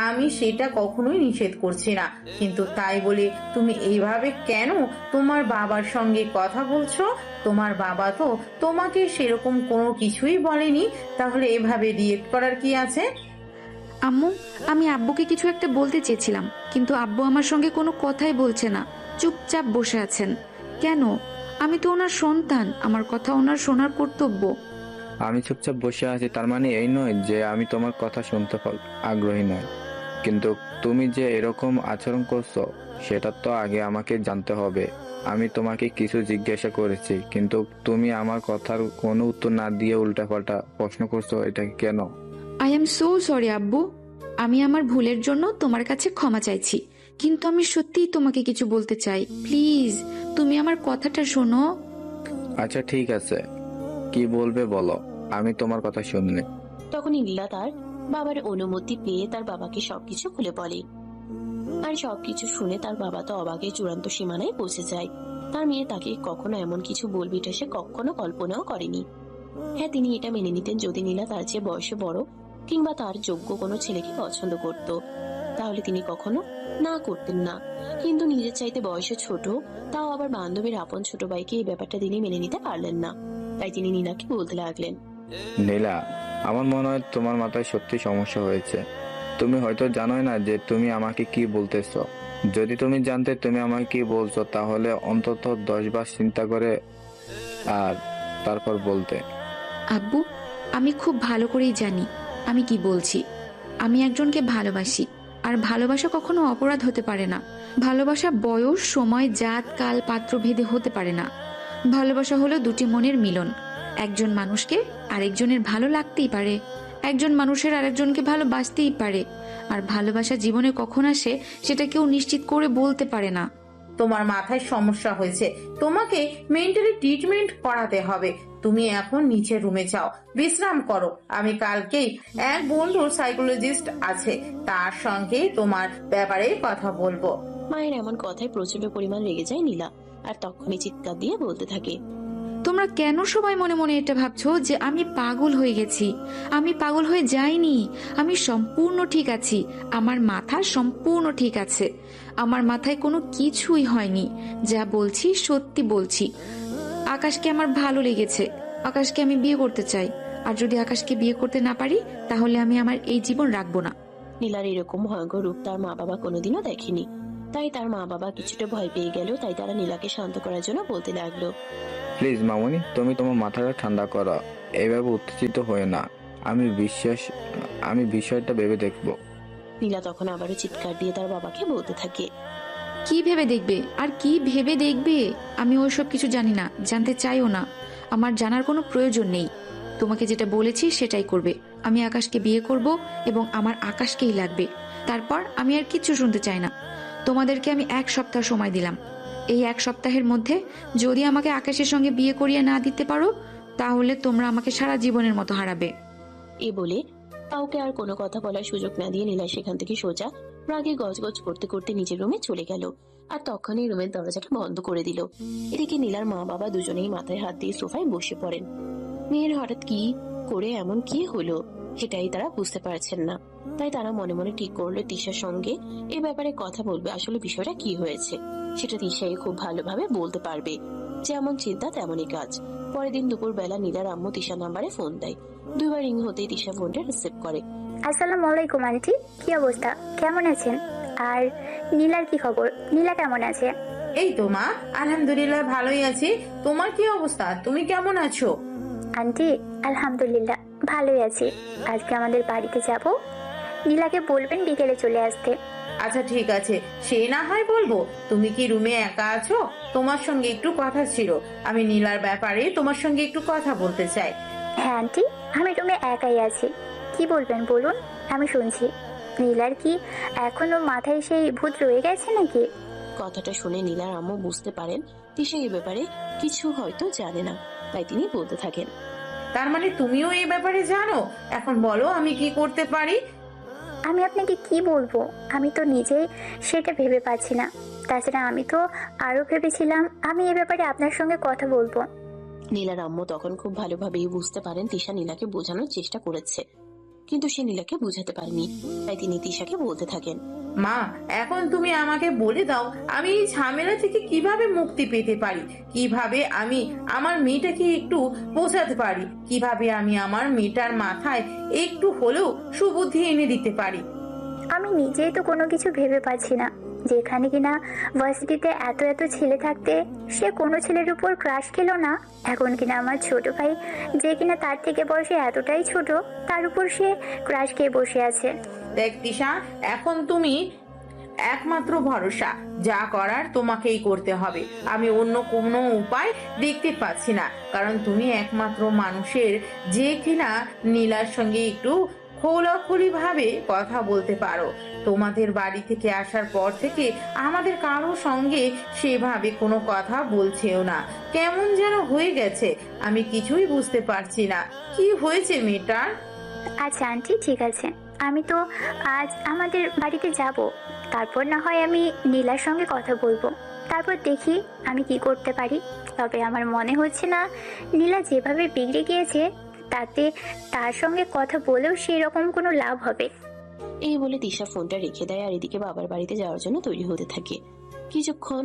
আমি সেটা কখনোই নিষেধ করছি না, কিন্তু তাই বলে তুমি এইভাবে কেন তোমার বাবার সঙ্গে কথা বলছো? তোমার বাবা তো তোমাকে সেরকম কোনো কিছুই বলেনি, তাহলে এভাবে রিয়েক্ট করার কি আছে? আম্মু, আমি আব্বুকে কিছু একটা বলতে চেয়েছিলাম, কিন্তু আব্বু আমার সঙ্গে কোনো কথাই বলছে না, চুপচাপ বসে আছেন। কেন? আমি তো ওনার সন্তান, আমার কথা ওনার শোনার কর্তব্য। আমি চুপচাপ বসে আছি তার মানে এই নয় যে আমি তোমার কথা শুনতে আগ্রহী নয়, কিন্তু তুমি যে এরকম আচরণ করছো সেটা তো আগে আমাকে জানতে হবে। আমি তোমাকে কিছু জিজ্ঞাসা করেছি, কিন্তু তুমি আমার কথার কোনো উত্তর না দিয়ে উল্টাপাল্টা প্রশ্ন করছো, এটা কেন? আই এম সো সরি আব্বু, আমি আমার ভুলের জন্য তোমার কাছে ক্ষমা চাইছি, কিন্তু আমি সত্যিই তোমাকে কিছু বলতে চাই। প্লিজ, তুমি আমার কথাটা শোনো। আচ্ছা ঠিক আছে, কি বলবে বলো, আমি তোমার কথা শুনলে। তখনই নীলা তার বাবার অনুমতি পেয়ে তার বাবাকে সবকিছু খুলে বলে। আর সবকিছু শুনে তার বাবা তো অবাকের চূড়ান্ত সীমানায় পৌঁছে যায়। তার মেয়ে তাকে কখনো এমন কিছু বলবে এটা সে কখনো কল্পনাও করেনি। হ্যাঁ, তিনি এটা মেনে নিতেন যদি নীলা তার চেয়ে বয়সে বড় কিংবা তার যোগ্য কোনো ছেলেকে পছন্দ করত, তাহলে তিনি কখনো না করতেন না। কিন্তু নিজের চাইতে বয়সে ছোট, তাও আবার বান্ধবীর আপন ছোট ভাইকে এই ব্যাপারটা তিনি মেনে নিতে পারলেন না। তাই তিনি নীলাকে বলতে লাগলেন, নীলা, আমার মনে হয় তোমার মাথায় সত্যি সমস্যা হয়েছে। তুমি হয়তো জানোই না যে তুমি আমাকে কি বলতেছো। যদি তুমি জানতে তুমি আমাকে কি বলছো, তাহলে অন্তত 10 বার চিন্তা করে আর তারপর বলতে। আব্বু, আমি খুব ভালো করেই জানি আমি কি বলছি। আমি একজনকে ভালোবাসি, আর ভালোবাসা কখনো অপরাধ হতে পারে না। ভালোবাসা বয়স, সময়, জাত, কাল, পাত্র ভেদে হতে পারে না। ভালোবাসা হলো দুটি মনের মিলন। একজন মানুষকে আরেকজনের ভালো লাগতেই পারে, একজন মানুষের আরেকজনকে ভালোবাসতেই পারে। আর ভালোবাসা জীবনে কখন আসে সেটা কেউ নিশ্চিত করে বলতে পারে না। তোমার মাথায় সমস্যা হয়েছে, তোমাকে মেন্টালি ট্রিটমেন্ট করাতে হবে। তুমি এখন নিচের রুমে যাও, বিশ্রাম করো। আমি কালকেই এক বন্ধুর সাইকোলজিস্ট আছে, তার সঙ্গে তোমার ব্যাপারে কথা বলবো। মায়ের এমন কথায় প্রচন্ড পরিমাণ রেগে যায় নীলা, আর তখনই চিৎকার দিয়ে বলতে থাকে, তোমরা কেন সবাই মনে মনে এটা ভাবছো যে আমি পাগল হয়ে গেছি? আমি পাগল হয়ে যাইনি, আমি সম্পূর্ণ ঠিক আছি। আমার মাথা সম্পূর্ণ ঠিক আছে, আমার মাথায় কোনো কিছুই হয়নি। যা বলছি সত্যি বলছি। আকাশকে আমার ভালো লেগেছে, আকাশকে আমি বিয়ে করতে চাই। আর যদি আকাশকে বিয়ে করতে না পারি, তাহলে আমি আমার এই জীবন রাখবো না। নীলার এরকম ভয়ঙ্কর রূপ তার মা বাবা কোনোদিনও দেখেনি, তাই তার মা বাবা কিছুটা ভয় পেয়ে গেল। তাই তারা নীলাকে শান্ত করার জন্য বলতে লাগলো, প্লিজ মামুনি, তুমি তোমার মাথাটা ঠান্ডা করো, এইভাবে উত্তেজিত হয়ে না। আমি বিষয়টা ভেবে দেখবো। নীলা তখন আবারও চিৎকার দিয়ে তার বাবাকে বলতে থাকে, কি ভেবে দেখবে? আর কি ভেবে দেখবে? আমি ওইসব কিছু জানি না, জানতে চাইও না। আমার জানার কোনো প্রয়োজন নেই। তোমাকে যেটা বলেছি সেটাই করবে। আমি আকাশকে বিয়ে করব এবং আমার আকাশকেই লাগবে। তারপর আমি আর কিচ্ছু শুনতে চাই না। তোমাদেরকে আমি 1 সপ্তাহ সময় দিলাম। এই 1 সপ্তাহের মধ্যে যদি আমাকে আকাশের সঙ্গে বিয়ে করিয়ে না দিতে পারো, তাহলে তোমরা আমাকে সারা জীবনের মতো হারাবে। এ বলে কাউকে আর কোনো কথা বলার সুযোগ না দিয়ে নীলা সেখান থেকে সোজা রাগে গজগজ করতে করতে নিজের রুমে চলে গেল। আর তখনই রুমের দরজাটা বন্ধ করে দিল। এদিকে নীলার মা বাবা দুজনেই মাথায় হাত দিয়ে সোফায় বসে পড়েন। মেয়ের হঠাৎ কি করে এমন কি হলো সেটাই তারা বুঝতে পারছেন না। তাই তারা মনে মনে ঠিক করলো তিশার সঙ্গে এ ব্যাপারে কথা বলবে। আসলে বিষয়টা কি হয়েছে সেটা তিশাই খুব ভালোভাবে বলতে পারবে। যেমন চিন্তা তেমনই কাজ। পরের দিন দুপুর বেলা নীলার আম্মু তিশার নাম্বারে ফোন দেয়। 2 বার রিং হতেই তিশা ফোনটা রিসিভ করে। আসসালামু আলাইকুম আন্টি, কি অবস্থা, কেমন আছেন? আর নীলার কি খবর? নীলা কেমন আছে? এই তো মা, আলহামদুলিল্লাহ ভালোই আছি। তোমার কি অবস্থা, তুমি কেমন আছো? আন্টি আলহামদুলিল্লাহ ভালোই আছি। আজকে আমাদের বাড়িতে যাব, নীলাকে বলবেন বিকেলে চলে আসতে। আচ্ছা ঠিক আছে, সে না হয় বলবো। তুমি কি রুমে একা আছো? তোমার সঙ্গে একটু কথা ছিল। আমি নীলার ব্যাপারে তোমার সঙ্গে একটু কথা বলতে চাই। হ্যাঁ আন্টি, আমি রুমে একাই আছি। কি বলবেন বলুন, আমি শুনছি। নীলার কি এখনো মাথায় সেই ভূত রয়ে গেছে নাকি? কথাটা শুনে নীলার আম্মু বুঝতে পারেন তিশা এই ব্যাপারে কিছু হয়তো জানে না। তাই তিনি বলতে থাকেন, তার মানে তুমিও এই ব্যাপারে জানো? এখন বলো আমি কি করতে পারি। আমি আপনাকে কি বলবো, আমি তো নিজেই সেটা ভেবে পাচ্ছি না। তাছাড়া আমি তো আরো ভেবেছিলাম আমি এ ব্যাপারে আপনার সঙ্গে কথা বলবো। নীলার আম্মু তখন খুব ভালোভাবেই বুঝতে পারেন তিশা নীলাকে বোঝানোর চেষ্টা করেছে, কিন্তু সে নীলাকে বোঝাতে পারেনি। তাই তিনি তিশাকে বলতে থাকেন, মা, এখন তুমি আমাকে বলে দাও আমি এই ঝামেলা থেকে কিভাবে মুক্তি পেতে পারি, কিভাবে আমি আমার মেয়েটাকে একটু বোঝাতে পারি, কিভাবে আমি আমার মেয়েটার মাথায় একটু হলেও সুবুদ্ধি এনে দিতে পারি। আমি নিজেই তো কোনো কিছু ভেবে পাচ্ছি না। যেখানে কিনা ভার্সিটিতে এত এত ছেলে থাকতে সে কোনো ছেলের উপর ক্রাশ খেলো না, এখন কিনা আমার ছোট ভাই যে কিনা তার থেকে বয়সে এতটাই ছোট, তার উপর সে ক্রাশ খেয়ে বসে আছে। দেখ তিশা, এখন তুমি একমাত্র ভরসা, যা করার তোমাকেই করতে হবে। আমি অন্য কোনো উপায় দেখতে পাচ্ছি না, কারণ তুমি একমাত্র মানুষের যে কিনা নীলার সঙ্গে একটু খোলাখুলি ভাবে কথা বলতে পারো। তোমাদের বাড়ি থেকে আসার পর থেকে আমাদের কারো সঙ্গে সেভাবে কোনো কথা বলছেও না, কেমন যেন হয়ে গেছে। আমি কিছুই বুঝতে পারছি না কি হয়েছে মেয়েটার। আচ্ছা আন্টি ঠিক আছে, আমি তো আজ আমাদের বাড়িতে যাব। তারপর না হয় আমি নীলার সঙ্গে কথা বলবো, তারপর দেখি আমি কি করতে পারি। তবে আমার মনে হচ্ছে না নীলা যেভাবে বিগড়ে গিয়েছে তাতে তার সঙ্গে কথা বলেও সেই রকম কোনো লাভ হবে। এই বলে তিশা ফোনটা রেখে দেয় আর এদিকে বাবার বাড়িতে যাওয়ার জন্য তৈরি হতে থাকে। কিছুক্ষণ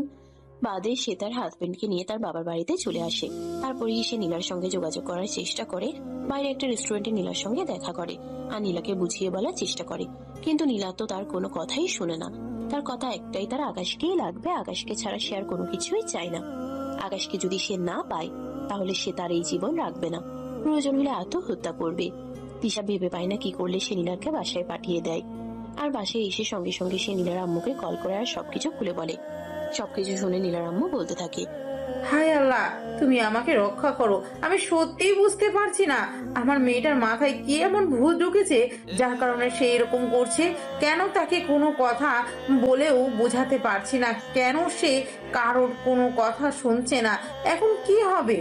বাদে সে তার হাজবেন্ডকে নিয়ে তার বাবার বাড়িতে চলে আসে। তারপরে সে নীলার সঙ্গে যোগাযোগ করার চেষ্টা করে। বাইরে একটা রেস্টুরেন্টে নীলার সঙ্গে দেখা করে আর নীলাকে বুঝিয়ে বলার চেষ্টা করে, কিন্তু নীলা তো তার কোনো কথাই শুনে না। তার কথা একটাই, তার আকাশকেই লাগবে, আকাশকে ছাড়া সে আর কোনো কিছুই চায় না। আকাশকে যদি সে না পায় তাহলে সে তার এই জীবন রাখবে না, প্রয়োজন হলে আত্মহত্যা করবে। তিশা ভেবে পায় না কি করলে সে নীলাকে বাসায় পাঠিয়ে দেয়। আর বাসায় এসে সঙ্গে সঙ্গে সে নীলার আম্মুকে কল করে আর সবকিছু খুলে বলে। সবকিছু শুনে নীলার আম্মু বলতে থাকে, হায় আল্লাহ, তুমি আমাকে রক্ষা করো। আমি সত্যিই বুঝতে পারছি না আমার মেয়েটার মাথায় কি এমন ভূত ঢুকেছে যার কারণে সে এরকম করছে। কেন তাকে কোনো কথা বলেও বোঝাতে পারছি না, কেন সে কারোর কোনো কথা শুনছে না। এখন কি হবে?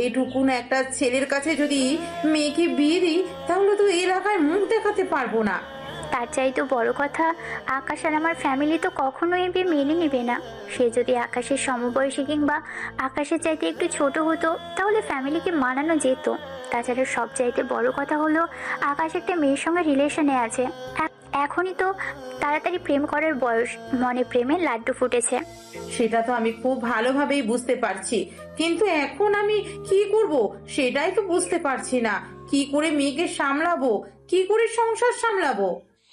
এটুকুন একটা ছেলের কাছে যদি মেয়েকে বিয়ে দিই তাহলে তো এলাকায় মুখ দেখাতে পারবো না। তার চাইতে বড় কথা, আকাশ আর আমার ফ্যামিলি তো কখনোই বিয়ে মেনে নেবে না। সে যদি আকাশের সমবয়সী কিংবা আকাশের চাইতে একটু ছোট হতো তাহলে ফ্যামিলিকে মানানো যেত। তাছাড়া সব চাইতে বড় কথা হলো আকাশ একটা মেয়ের সঙ্গে রিলেশনে আছে। এখনই তো তাড়াতাড়ি প্রেম করার বয়স, মনে প্রেমের লাড্ডু ফুটেছে। সেটা তো আমি খুব ভালোভাবেই বুঝতে পারছি, কিন্তু এখন আমি কি করব সেটাই তো বুঝতে পারছি না। কি করে মেয়েকে সামলাবো, কি করে সংসার সামলাবো?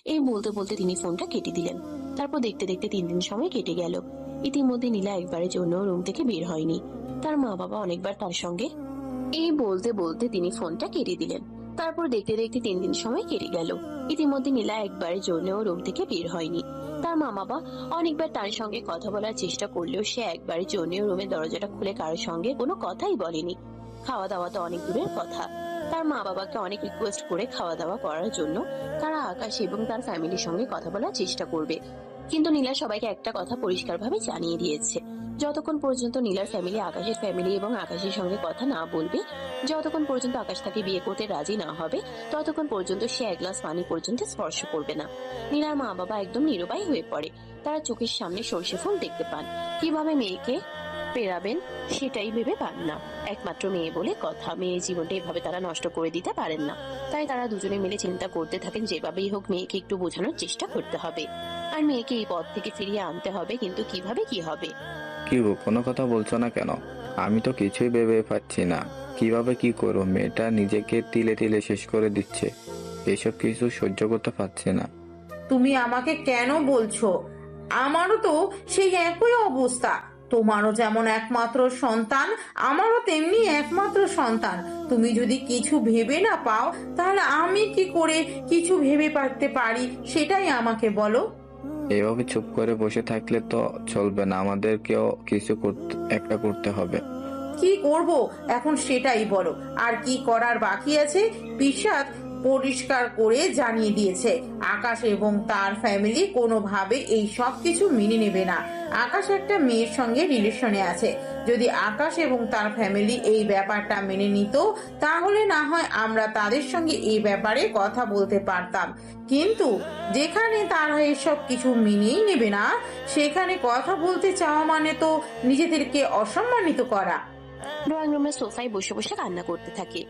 এই বলতে বলতে তিনি ফোনটা কেটে দিলেন। তারপর দেখতে দেখতে 3 দিন সময় কেটে গেল। ইতিমধ্যে নীলা একবারের জন্য রুম থেকে বের হয়নি। তার মা বাবা অনেকবার তার সঙ্গে এই বলতে বলতে তিনি ফোনটা কেটে দিলেন। তারপর দেখতে দেখতে 3 দিন সময় কেটে গেল। ইতিমধ্যে নীলা একবারের জন্য রুম থেকে বের হয়নি। তার মা বাবা অনেকবার তার সঙ্গে কথা বলার চেষ্টা করলেও সে একবারের জন্য রুমের দরজাটা খুলে কারোর সঙ্গে কোনো কথাই বলেনি। খাওয়া দাওয়া তো অনেক দূরের কথা। তার মা বাবাকে অনেক রিকোয়েস্ট করে খাওয়া দাওয়া করার জন্য তারা আকাশ এবং তার ফ্যামিলির সঙ্গে কথা বলার চেষ্টা করবে। কিন্তু নীলা সবাইকে একটা কথা পরিষ্কারভাবে জানিয়ে দিয়েছে, যতক্ষণ পর্যন্ত নীলার ফ্যামিলি আকাশের ফ্যামিলি এবং আকাশের সঙ্গে কথা না বলবে, যতক্ষণ পর্যন্ত আকাশ তাকে বিয়ে করতে রাজি না হবে, ততক্ষণ পর্যন্ত সে এক গ্লাস পানি পর্যন্ত স্পর্শ করবে না। নীলার মা বাবা একদম নিরুপায় হয়ে পড়ে। তারা চোখের সামনে সর্ষে ফুল দেখতে পান, কিভাবে মেয়েকে পেরাবেন সেটাই ভেবে পান না। একমাত্র মেয়ে বলে কথা, মেয়ের জীবনটা এভাবে তারা নষ্ট করে দিতে পারেন না। তাই তারা দুজনে মিলে চিন্তা করতে থাকেন যেভাবেই হোক মেয়েকে একটু বোঝানোর চেষ্টা করতে হবে, আর মেয়েকে এই পথ থেকে ফিরিয়ে আনতে হবে। কিন্তু কিভাবে কি হবে? কি গো, কোনো কথা বলছো না কেন? আমি তো কিছুই ভেবে পাচ্ছি না কিভাবে কি করবো। মেয়েটা নিজেকে তিলে তিলে শেষ করে দিচ্ছে, এসব কিছু সহ্য করতে পারছি না। তুমি আমাকে কেন বলছো? আমারও তো সেই একই অবস্থা। তোমারও যেমন একমাত্র সন্তান, আমারও তেমনি একমাত্র সন্তান। তুমি যদি কিছু ভেবে না পাও, তাহলে আমি কি করে কিছু ভেবে পারতে পারি সেটাই আমাকে বলো। এভাবে চুপ করে বসে থাকলে তো চলবে না, আমাদেরকেও কিছু একটা করতে হবে। কি করব এখন সেটাই বলো। আর কি করার বাকি আছে? পিশাদ পরিষ্কার করে জানিয়ে দিয়েছে আকাশ এবং তার ফ্যামিলি কোনোভাবে এই সব কিছু মেনে নেবে না। আকাশ একটা মেয়ের সঙ্গে রিলেশনে আছে। যদি আকাশ এবং তার ফ্যামিলি এই ব্যাপারটা মেনে নিত, তাহলে না হয় আমরা তাদের সঙ্গে এই ব্যাপারে কথা বলতে পারতাম। কিন্তু যেখানে তারা এসব কিছু মেনেই নেবে না, সেখানে কথা বলতে চাওয়া মানে তো নিজেদেরকে অসম্মানিত করা। ড্রয়িং রুমের সোফায় বসে বসে কান্না করতে থাকে।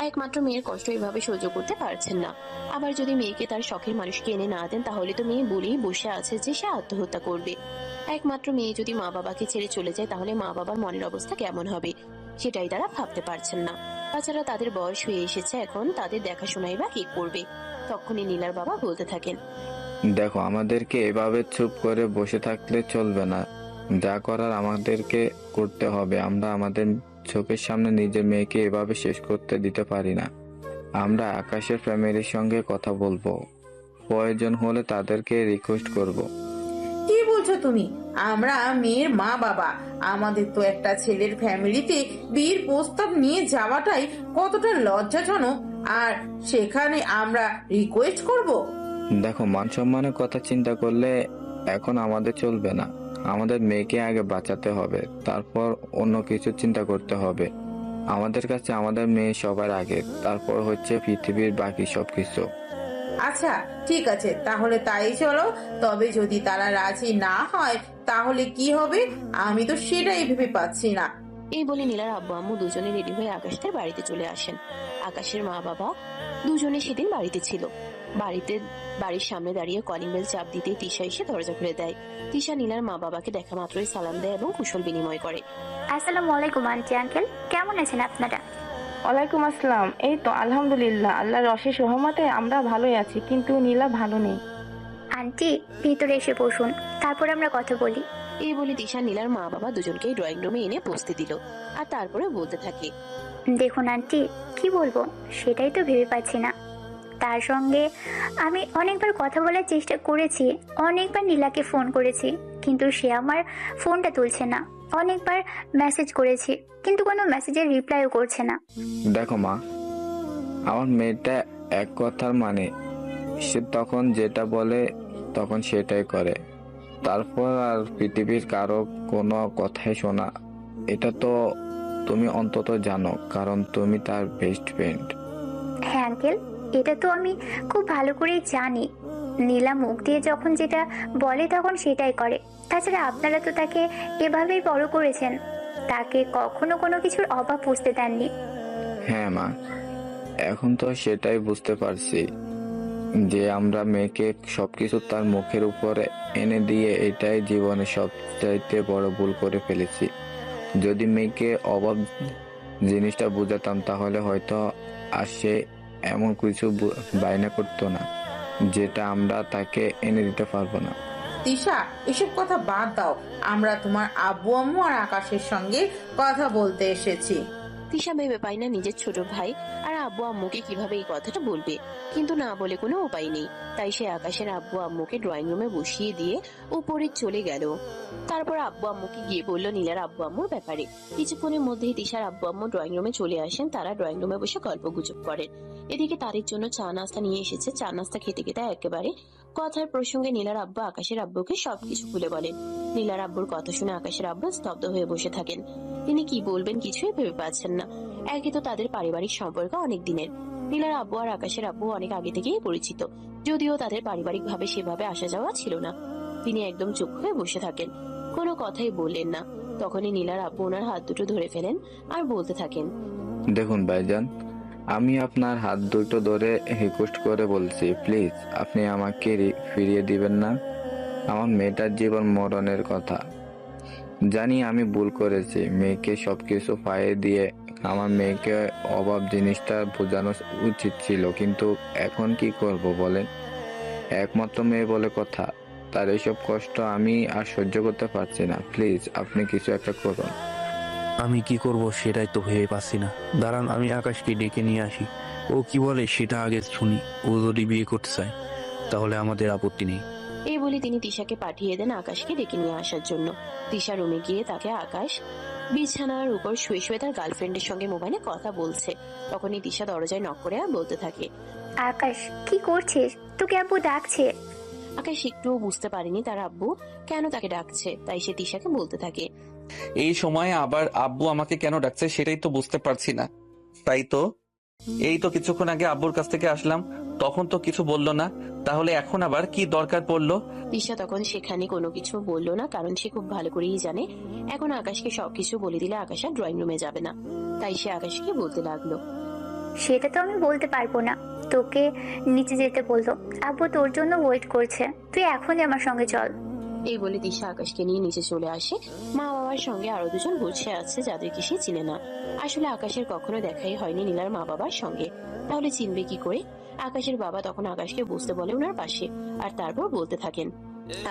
একমাত্র মেয়ের কষ্ট এভাবে সহ্য করতে পারছেন না। আবার যদি মেয়েকে তার শখের মানুষকে এনে না দেন, তাহলে তো মেয়ে বলেই বসে আছে যে সে আত্মহত্যা করবে। একমাত্র মেয়ে যদি মা বাবাকে ছেড়ে চলে যায়, তাহলে মা বাবার মনের অবস্থা কেমন হবে সেটাই তারা ভাবতে পারছেন না। তাছাড়া তাদের বয়স হয়ে এসেছে, এখন তাদের দেখাশোনাই বা কে করবে? তখনই নীলার বাবা বলতে থাকেন, দেখো, আমাদেরকে এভাবে চুপ করে বসে থাকলে চলবে না, যা করার আমাদেরকে করতে হবে। আমরা আমাদের চোখের সামনে নিজের মেয়েকে এভাবে শেষ করতে দিতে পারি না। আমরা আকাশের ফ্যামিলির সঙ্গে কথা বলবো, প্রয়োজন হলে তাদেরকে রিকোয়েস্ট করব। কি বলছো তুমি? আমরা মেয়ের মা বাবা, আমাদের তো একটা ছেলের ফ্যামিলিতে বিয়ের প্রস্তাব নিয়ে যাওয়াটাই কতটা লজ্জাজনক, আর সেখানে আমরা রিকোয়েস্ট করব? দেখো, মান সম্মানের কথা চিন্তা করলে এখন আমাদের চলবে না। আমাদের মেয়েকে আগে বাঁচাতে হবে, তারপর অন্য কিছু চিন্তা করতে হবে। আমাদের কাছে আমাদের মেয়ে সবার আগে, তারপর হচ্ছে পৃথিবীর বাকি সবকিছু। আচ্ছা ঠিক আছে, তাহলে তাই চলো। তবে যদি তারা রাজি না হয় তাহলে কি হবে? আমি তো সেটাই ভেবে পাচ্ছি না। এই বলে নীলার আব্বু আম্মু দুজনে রেডি হয়ে আকাশের বাড়িতে চলে আসেন। আকাশের মা বাবা দুজনে সেদিন বাড়িতে ছিল। বাড়ির সামনে দাঁড়িয়ে কলিং বেল চাপ দিতে তিশা এসে দরজা খুলে দেয়। তিশা নীলার মা বাবাকে দেখা মাত্রই সালাম দেয় এবং কুশল বিনিময় করে। আসসালামু আলাইকুম আন্টি আঙ্কেল, কেমন আছেন আপনারা? ওয়ালাইকুম আসসালাম। এই তো আলহামদুলিল্লাহ, আল্লাহর অশেষ রহমতে আমরা ভালোই আছি, কিন্তু নীলা ভালো নেই। আন্টি ভিতরে এসে বসুন, তারপর আমরা কথা বলি। এই বলে তিশা নীলার মা বাবা দুজনকে ড্রয়িং রুমে এনে বসতে দিল, আর তারপরে বলতে থাকে, দেখুন আন্টি, কি বলবো সেটাই তো ভেবে পাচ্ছি না। তার সঙ্গে আমি অনেকবার কথা বলার চেষ্টা করেছি, অনেকবার নীলাকে ফোন করেছি, কিন্তু সে আমার ফোনটা তুলছে না। অনেকবার মেসেজ করেছি, কিন্তু কোনো মেসেজের রিপ্লাইও করছে না। দেখো মা, আমার মেয়েটা এক কথার মানে, সে তখন যেটা বলে তখন সেটাই করে, তারপর আর পৃথিবীর কারো কোনো কথাই শোনা। এটা তো তুমি অন্তত জানো, কারণ তুমি তার বেস্ট ফ্রেন্ড। হ্যাঁ আঙ্কেল, এটা তো আমি খুব ভালো করেই জানি। নীলা মুখ দিয়ে যখন যেটা বলে তখন সেটাই করে। তাছাড়া আপনারা তো তাকে এভাবেই বড় করেছেন, তাকে কখনো কোনো কিছুর অভাব বুঝতে দেননি। হ্যাঁ মা, এখন তো সেটাই বুঝতে পারছি যে আমরা মেয়েকে সবকিছু তার মুখের উপরে এনে দিয়ে এটাই জীবনে সবচাইতে বড় ভুল করে ফেলেছি। যদি মেয়েকে অভাব জিনিসটা বুঝাতাম, তাহলে হয়তো আর সে এমন কিছু বায়না করতো না যেটা আমরা তাকে এনে দিতে পারবো না। তিশা, এসব কথা বাদ দাও, আমরা তোমার আব্বু আম্মু আর আকাশের সঙ্গে কথা বলতে এসেছি। তিশা ভেবে পায় না নিজের ছোট ভাই আর আব্বু আব্বু আম্মুকে কিভাবে এই কথাটা বলবে, কিন্তু না বলে কোনো উপায় নেই। তাই সে আকাশের আব্বু আম্মুকে ড্রয়িং রুমে বসিয়ে দিয়ে উপরে চলে গেল। তারপর আব্বু আম্মুকে গিয়ে বলল নীলার আব্বু আম্মুর ব্যাপারে। কিছুক্ষণের মধ্যেই তিশার আব্বু আম্মু ড্রয়িং রুমে চলে আসেন। তারা ড্রয়িং রুমে বসে গল্প গুজব করেন। এদিকে তাদের জন্য চা নাস্তা নিয়ে এসেছে। চা নাস্তা খেতে খেতে একেবারে কথার প্রসঙ্গে নীলার আব্বু আকাশের আব্বুকে সবকিছু খুলে বলেন। নীলার আব্বুর কথা শুনে আকাশের আব্বু স্তব্ধ হয়ে বসে থাকেন। তিনি কি বলবেন কিছুই ভেবে পাচ্ছেন না। একই তো তাদের পারিবারিক সম্পর্ক অনেক দিনের। নীলার আব্বু আর আকাশের আব্বু অনেক আগে থেকেই পরিচিত, যদিও তাদের পারিবারিক ভাবে সেভাবে আসা যাওয়া ছিল না। তিনি একদম চুপ হয়ে বসে থাকেন, কোনো কথাই বললেন না। তখনই নীলার আব্বু ওনার হাত দুটো ধরে ফেলেন আর বলতে থাকেন, দেখুন ভাইজান, আমি আপনার হাত দুটো ধরে রিকোয়েস্ট করে বলছি, প্লিজ আপনি আমাকে ফিরিয়ে দিবেন না। আমার মেয়েটার জীবন মরণের কথা। জানি আমি ভুল করেছি, মেয়েকে সবকিছু পাইয়ে দিয়ে আমার মেয়েকে অভাব জিনিসটা বোঝানো উচিত ছিল, কিন্তু এখন কি করব বলেন? একমাত্র মেয়ে বলে কথা, তার এইসব কষ্ট আমি আর সহ্য করতে পারছি না। প্লিজ আপনি কিছু একটা করুন। আমি কি করব সেটাই তো ভেবে পাচ্ছি না। দাঁড়ান, আমি আকাশকে ডেকে নিয়ে আসি। ও কি বলে সেটা আগে শুনি। ও যদি বিয়ে করতে চায় তাহলে আমাদের আপত্তি নেই। এই বলে তিনি তিশাকে পাঠিয়ে দেন আকাশকে ডেকে নিয়ে আসার জন্য। তিশা রুমে গিয়ে তাকে আকাশ বিছানার উপর শুয়ে শুয়ে তার গার্লফ্রেন্ডের সঙ্গে মোবাইলে কথা বলছে। তখনই তিশা দরজায় নক করে আর বলতে থাকে, আকাশ কি করছিস? তোকে আব্বু ডাকছে। আকাশ একটুও বুঝতে পারেনি তার আব্বু কেন তাকে ডাকছে, তাই সে তিশাকে বলতে থাকে, এই সময় আবার আব্বু আমাকে কেন ডাকছে সেটাই তো বুঝতে পারছি না। তাই তো এই তো কিছুক্ষণ আগে আব্বুর কাছ থেকে আসলাম, তখন তো কিছু বললো না, তাহলে এখন আবার কি দরকার পড়লো? তিশা তখন সেখানে কোনো কিছু বললো না, কারণ সে খুব ভালো করেই জানে এখন আকাশকে সবকিছু বলে দিলে আকাশ আর ড্রয়িং রুমে যাবে না। তাই সে আকাশকে বলতে লাগলো, সেটা তো আমি বলতে পারবো না। তোকে নিচে যেতে বললো। আব্বু তোর জন্য ওয়েট করছে, তুই এখনই আমার সঙ্গে চল। এই বলে তিশা আকাশকে নিয়ে নিচে চলে আসে। মা বাবার সঙ্গে আরো দুজন বসে আছে যাদেরকে সে চিনে না। আসলে আকাশের কখনো দেখাই হয়নি নীলার মা বাবার সঙ্গে, তাহলে চিনবে কি করে? আকাশের বাবা তখন আকাশকে বসতে বলে ওনার পাশে, আর তারপর বলতে থাকেন।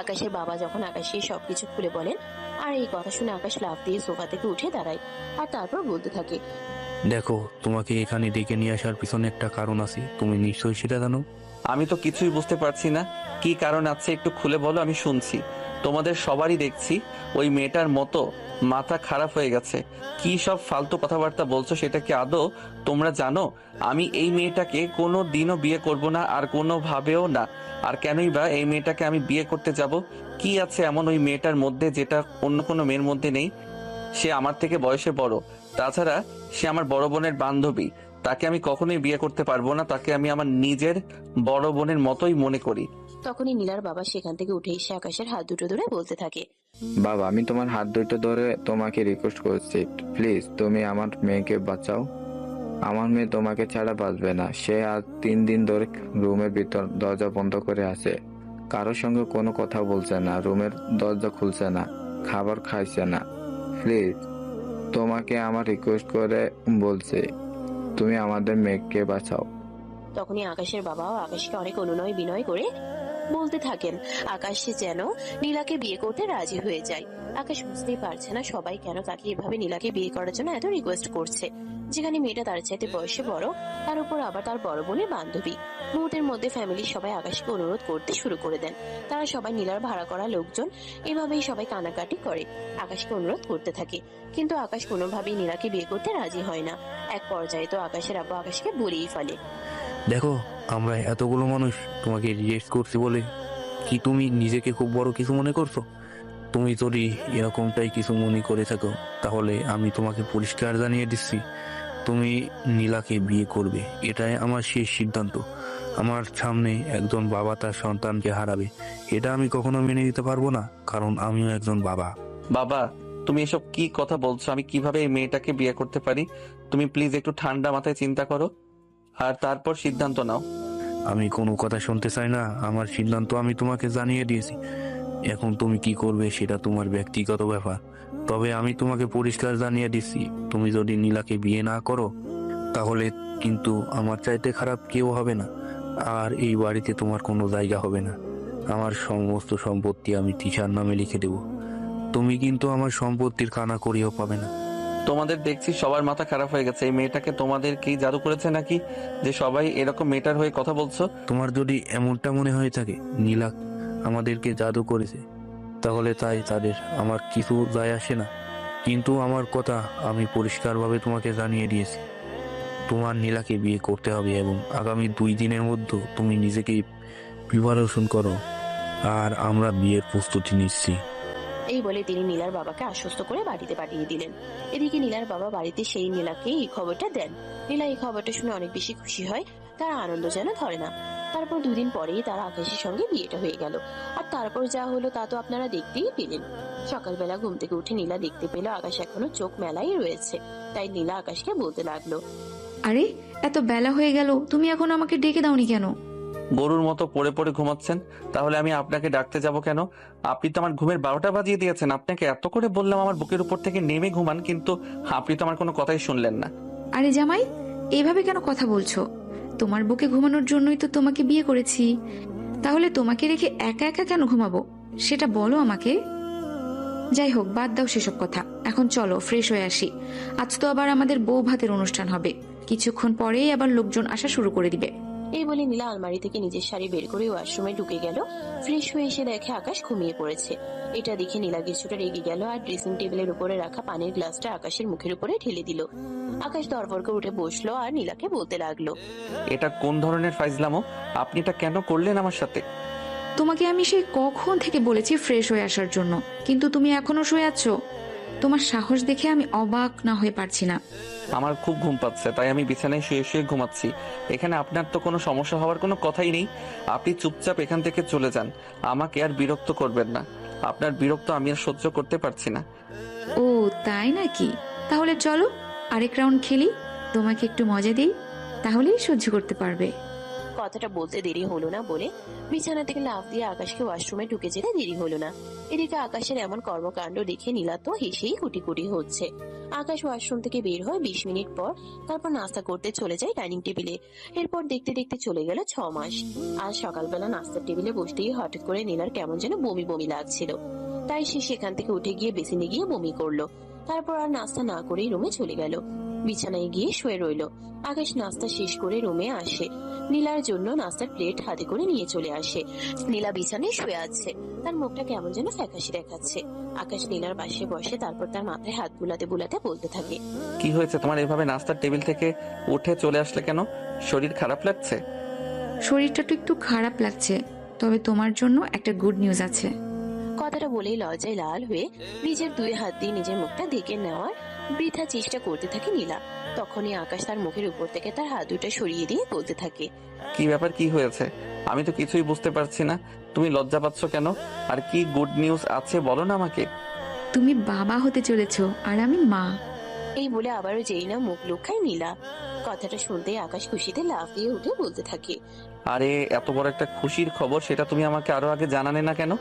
আকাশের বাবা যখন আকাশকে সবকিছু খুলে বলেন, আর এই কথা শুনে আকাশ লাফ দিয়ে সোফা থেকে উঠে দাঁড়ায়, আর তারপর বলতে থাকে, দেখো, তোমাকে এখানে ডেকে নিয়ে আসার পিছনে একটা কারণ আছে, তুমি নিশ্চয়ই সেটা জানো। আমি তো কিছুই বুঝতে পারছি না, কি কারণ আছে একটু খুলে বলো, আমি শুনছি। তোমাদের সবারই দেখছি ওই মেয়েটার মতো মাথা খারাপ হয়ে গেছে। কি সব ফালতু কথাবার্তা বলছো, সেটা কি আদৌ তোমরা জানো? আমি এই মেয়েটাকে কোনো দিনও বিয়ে করব না, আর কোনো ভাবেও না। আর কেনই বা এই মেয়েটাকে আমি বিয়ে করতে যাব? কি আছে এমন ওই মেয়েটার মধ্যে যেটা অন্য কোনো মেয়ের মধ্যে নেই? সে আমার থেকে বয়সে বড়, তাছাড়া সে আমার বড় বোনের বান্ধবী। তাকে আমি কখনোই বিয়ে করতে পারবো না, তাকে আমি আমার নিজের বড় বোনের মতোই মনে করি। তখনই নীলার বাবা সেখান থেকে উঠে এসে আকাশের হাত দুটো ধরে বলতে থাকে, বাবা, আমি তোমার হাত দুটো ধরে তোমাকে রিকোয়েস্ট করছি, প্লিজ তুমি আমার মেয়েকে বাঁচাও। আমার মেয়ে তোমাকে ছাড়া বাঁচবে না। সে আজ 3 দিন ধরে রুমের ভিতর দরজা বন্ধ করে আছে, কারোর সঙ্গে কোনো কথা বলছে না, রুমের দরজা খুলছে না, খাবার খাইছে না। প্লিজ তোমাকে আমার রিকোয়েস্ট করে বলছি, তুমি আমাদের মেয়েকে বাঁচাও। তখনই আকাশের বাবাও আকাশকে অনেক অনুনয় বিনয় করে বলতে থাকেন আকাশ যেন নীলাকে বিয়ে করতে রাজি হয়ে যায়। আকাশ বুঝতেই পারছে না সবাই কেন তাকে এভাবে নীলাকে বিয়ে করার জন্য এত রিকোয়েস্ট করছে, যেখানে মেয়েটা তার চাইতে বয়সে বড়, তার উপর আবার তার বড় বোনের বান্ধবী। মুহূর্তের মধ্যে ফ্যামিলির সবাই আকাশকে অনুরোধ করতে শুরু করে দেন। তারা সবাই নীলার ভাড়া করা লোকজন, এভাবেই সবাই কানাকাটি করে আকাশকে অনুরোধ করতে থাকে, কিন্তু আকাশ কোনোভাবেই নীলাকে বিয়ে করতে রাজি হয় না। এক পর্যায়ে তো আকাশের আব্বু আকাশকে বলেই ফেলে, দেখো, আমরা এতগুলো মানুষ তোমাকে রিজেক্ট করছি বলে কি তুমি নিজেকে খুব বড় কিছু মনে করছো? তুমি যদি এরকমটাই কিছু মনে করে থাকো তাহলে আমি তোমাকে পরিষ্কার জানিয়ে দিচ্ছি, তুমি নীলাকে বিয়ে করবে, এটাই আমার শেষ সিদ্ধান্ত। আমার সামনে একজন বাবা তার সন্তানকে হারাবে, এটা আমি কখনো মেনে নিতে পারবো না, কারণ আমিও একজন বাবা। বাবা, তুমি এসব কি কথা বলছো? আমি কিভাবে এই মেয়েটাকে বিয়ে করতে পারি? তুমি প্লিজ একটু ঠান্ডা মাথায় চিন্তা করো, আর তারপর সিদ্ধান্ত নাও। আমি কোনো কথা শুনতে চাই না, আমার সিদ্ধান্ত আমি তোমাকে জানিয়ে দিয়েছি। এখন তুমি কি করবে সেটা তোমার ব্যক্তিগত ব্যাপার, তবে আমি তোমাকে পরিষ্কার জানিয়ে দিচ্ছি, তুমি যদি নীলাকে বিয়ে না করো তাহলে কিন্তু আমার চাইতে খারাপ কেউ হবে না, আর এই বাড়িতে তোমার কোনো জায়গা হবে না। আমার সমস্ত সম্পত্তি আমি তিশার নামে লিখে দেব, তুমি কিন্তু আমার সম্পত্তির কানা করিও পাবে না। তোমাদের দেখছি সবার মাথা খারাপ হয়ে গেছে। এই মেয়েটাকে তোমাদের কি জাদু করেছে নাকি যে সবাই এরকম মেয়েটার হয়ে কথা বলছো? তোমার যদি এমনটা মনে হয়ে থাকে নীলা আমাদেরকে জাদু করেছে, তাহলে তাই তাদের, আমার কিছু যায় আসে না। কিন্তু আমার কথা আমি পরিষ্কারভাবে তোমাকে জানিয়ে দিয়েছি, তোমার নীলাকে বিয়ে করতে হবে এবং আগামী 2 দিনের মধ্যে তুমি নিজেকে প্রিপারেশন করো, আর আমরা বিয়ের প্রস্তুতি নিচ্ছি। এই বলে তিনি নীলার বাবাকে আশ্বস্ত করে বাড়িতে পাঠিয়ে দিলেন। এদিকে নীলার বাবা বাড়িতে সেই নীলাকে এই খবরটা দেন। নীলা এই খবরটা শুনে অনেক বেশি খুশি হয়, তার আনন্দ যেন ধরে না। তারপর 2 দিন পরেই তার আকাশের সঙ্গে বিয়েটা হয়ে গেল। আর তারপর যা হলো তা তো আপনারা দেখতেই পেলেন। সকালবেলা ঘুম থেকে উঠে নীলা দেখতে পেল আকাশ এখনো চোখ মেলাই রয়েছে। তাই নীলা আকাশকে বলতে লাগলো, আরে এত বেলা হয়ে গেল, তুমি এখন আমাকে ডেকে দাওনি কেন? গরুর মতো পড়ে পড়ে ঘুমাচ্ছেন, তাহলে আমি আপনাকে ডাকতে যাব কেন? আপনি তো আমার ঘুমের 12টা বাজিয়ে দিয়েছেন। আপনাকে এত করে বললাম আমার বুকের উপর থেকে নেমে ঘুমান, কিন্তু আপনি তো আমার কোনো কথাই শুনলেন না। আরে জামাই, এইভাবে কেন কথা বলছো? তোমার বুকে ঘুমানোর জন্যই তো তোমাকে বিয়ে করেছি। তাহলে তোমাকে রেখে একা একা কেন ঘুমাবো সেটা বলো আমাকে। যাই হোক, বাদ দাও সেসব কথা। এখন চলো ফ্রেশ হয়ে আসি। আজ তো আবার আমাদের বউ ভাতের অনুষ্ঠান হবে, কিছুক্ষণ পরেই আবার লোকজন আসা শুরু করে দিবে। এই বলে নীলা আলমারি থেকে নিজের শাড়ি বের করে ওয়াশরুমে ঢুকে গেল। ফ্রেশ হয়ে এসে দেখে আকাশ ঘুমিয়ে পড়েছে। এটা দেখে নীলা কিছুটা রেগে গেল আর ড্রেসিং টেবিলের উপরে রাখা পানির গ্লাসটা আকাশের মুখের উপরে ঢেলে দিল। আকাশ দরবরকে উঠে বসলো আর নীলাকে বলতে লাগলো, এটা কোন ধরনের ফাইজলামো? আপনি এটা কেন করলেন আমার সাথে? তোমাকে আমি সেই কখন থেকে বলেছি ফ্রেশ হয়ে আসার জন্য, কিন্তু তুমি এখনো শুয়ে আছো। তোমার সাহস দেখে আমি অবাক না হয়ে পারছি না। আমার খুব ঘুম পাচ্ছে, তাই আমি বিছানায় শুয়ে শুয়ে ঘুমাচ্ছি। এখানে আপনার তো কোনো সমস্যা হওয়ার কোনো কথাই নেই। আপনি চুপচাপ এখান থেকে চলে যান, আমাকে আর বিরক্ত করবেন না। আপনার বিরক্ত আমি আর সহ্য করতে পারছি না। ও তাই নাকি? তাহলে চলো আরেক রাউন্ড খেলি, তোমাকে একটু মজা দিই, তাহলেই সহ্য করতে পারবে। কথাটা বলতে দেরি হলো না বলে বিছানা থেকে লাফ দিয়ে আকাশকে ওয়াশরুমে ঢুকে যেতে দেরি হলো না। এদিকে আকাশের এমন কর্মকাণ্ড দেখে নীলা তো হেসেই কুটি কুটি হচ্ছে। আকাশ ওয়াশরুম থেকে বের হয় 20 মিনিট পর। তারপর নাস্তা করতে চলে যায় ডাইনিং টেবিলে। এরপর দেখতে দেখতে চলে গেল 6 মাস। আজ সকালবেলা নাস্তার টেবিলে বসতেই হঠাৎ করে নীলার কেমন যেন বমি বমি লাগছিল। তাই সে সেখান থেকে উঠে গিয়ে বেসিনে গিয়ে বমি করলো। তারপর আর নাস্তা না করেই রুমে চলে গেল। বিছানায় গিয়ে শুয়ে রইল। আকাশ নাস্তা শেষ করে রুমে আসে। নীলার জন্য নাস্তার প্লেট হাতে করে নিয়ে চলে আসে। নীলা বিছানায় শুয়ে আছে, তার মুখটা কেমন যেন ফ্যাকাশে দেখাচ্ছে। আকাশ নীলার পাশে বসে, তারপর তার মাথায় হাত বুলাতে বুলাতে বলতে থাকে, কি হয়েছে তোমার? এভাবে নাস্তার টেবিল থেকে উঠে চলে আসলে কেন? শরীর খারাপ লাগছে? শরীরটা তো একটু খারাপ লাগছে, তবে তোমার জন্য একটা গুড নিউজ আছে। কথাটা বলেই লজ্জায় লাল হয়ে নিজের 2 হাত দিয়ে নিজের মুখটা ঢেকে নেওয়ার বৃথা চেষ্টা করতে থাকে নীলা। তখনই আকাশ তার মুখের উপর থেকে তার হাত দুটো সরিয়ে দিয়ে বলতে থাকে, কি ব্যাপার, কি হয়েছে? আমি তো কিছুই বুঝতে পারছি না। তুমি লজ্জা পাচ্ছ কেন? আর কি গুড নিউজ আছে বলো না আমাকে। তুমি বাবা হতে চলেছো আর আমি মা। এই বলে আবারও যেই না মুখ লুকায় নীলা। কথাটা শুনতেই আকাশ খুশিতে লাফ দিয়ে উঠে বলতে থাকে, আরে এত বড় একটা খুশির খবর, সেটা তুমি আমাকে আরো আগে জানালে না কেন?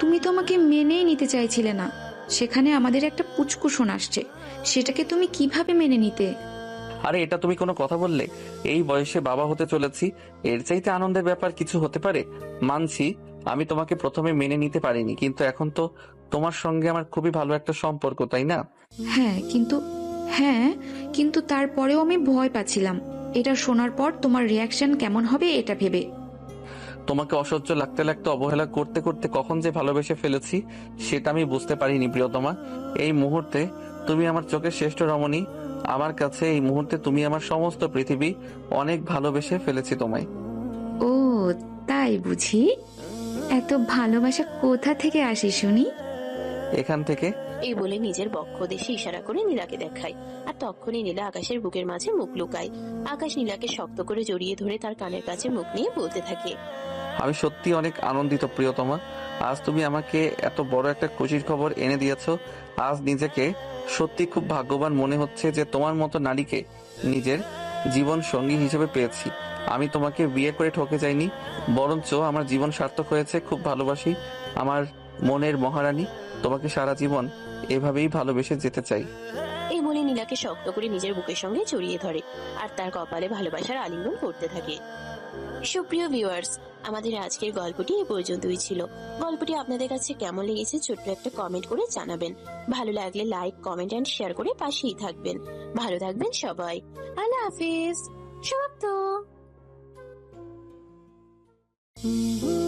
তুমি তো আমাকে মেনেই নিতে চাইছিলে না, সেখানে আমাদের একটা পুচকুশোন আসছে, সেটাকে তুমি কিভাবে মেনে নিতে? আরে এটা তুমি কোনো কথা বললে? এই বয়সে বাবা হতে চলেছি, এর চাইতে আনন্দের ব্যাপার কিছু হতে পারে? মানছি আমি তোমাকে প্রথমে মেনে নিতে পারিনি, কিন্তু এখন তো তোমার সঙ্গে আমার খুবই ভালো একটা সম্পর্ক, তাই না? হ্যাঁ, কিন্তু তারপরেও আমি ভয় পাচ্ছিলাম এটা শোনার পর তোমার রিয়াকশন কেমন হবে এটা ভেবে। তোমাকে অসহ্য লাগতে লাগতে, অবহেলা করতে করতে কখন যে ভালোবেসে ফেলেছি সেটা আমি বুঝতে পারিনি প্রিয়তমা। এই মুহূর্তে তুমি আমার চোখের শ্রেষ্ঠ রমণী। আমার কাছে এই মুহূর্তে তুমি আমার সমস্ত পৃথিবী। অনেক ভালোবেসে ফেলেছি তোমায়। ও তাই বুঝি? এত ভালোবাসা কোথা থেকে আসে শুনি? এখান থেকে। এই বলে নিজের বক্ষ দেশে ইশারা করে নীলাকে দেখায়। আর তখনই নীলা আকাশের বুকের মাঝে মুখ লুকায়। আকাশ নীলাকে শক্ত করে জড়িয়ে ধরে তার কানের কাছে মুখ নিয়ে বলতে থাকে, আমি সত্যি অনেক আনন্দিত প্রিয়তমা। আজ তুমি আমাকে এত বড় একটা খুশির খবর এনে দিয়েছো। আজ নিজেকে সত্যি খুব ভাগ্যবান মনে হচ্ছে যে তোমার মতো নারীকে নিজের জীবন সঙ্গী হিসেবে পেয়েছি। আমি তোমাকে বিয়ে করে ঠকে যাইনি, বরঞ্চ আমার জীবন সার্থক হয়েছে। খুব ভালোবাসি আমার মনের মহারানী। তোমাকে সারা জীবন এভাবেই ভালোবেসে যেতে চাই। এই বলে নীলাকে শক্ত করে নিজের বুকের সঙ্গে জড়িয়ে ধরে আর তার কপালে ভালোবাসার আলিঙ্গন করতে থাকে। সুপ্রিয় ভিউয়ার্স, আমাদের আজকের গল্পটি এ পর্যন্তই ছিল। গল্পটি আপনাদের কাছে কেমন লেগেছে ছোট্ট একটা কমেন্ট করে জানাবেন। ভালো লাগলে লাইক, কমেন্ট এন্ড শেয়ার করে পাশেই থাকবেন। ভালো থাকবেন সবাই। আল্লাহ হাফিজ। সমাপ্ত।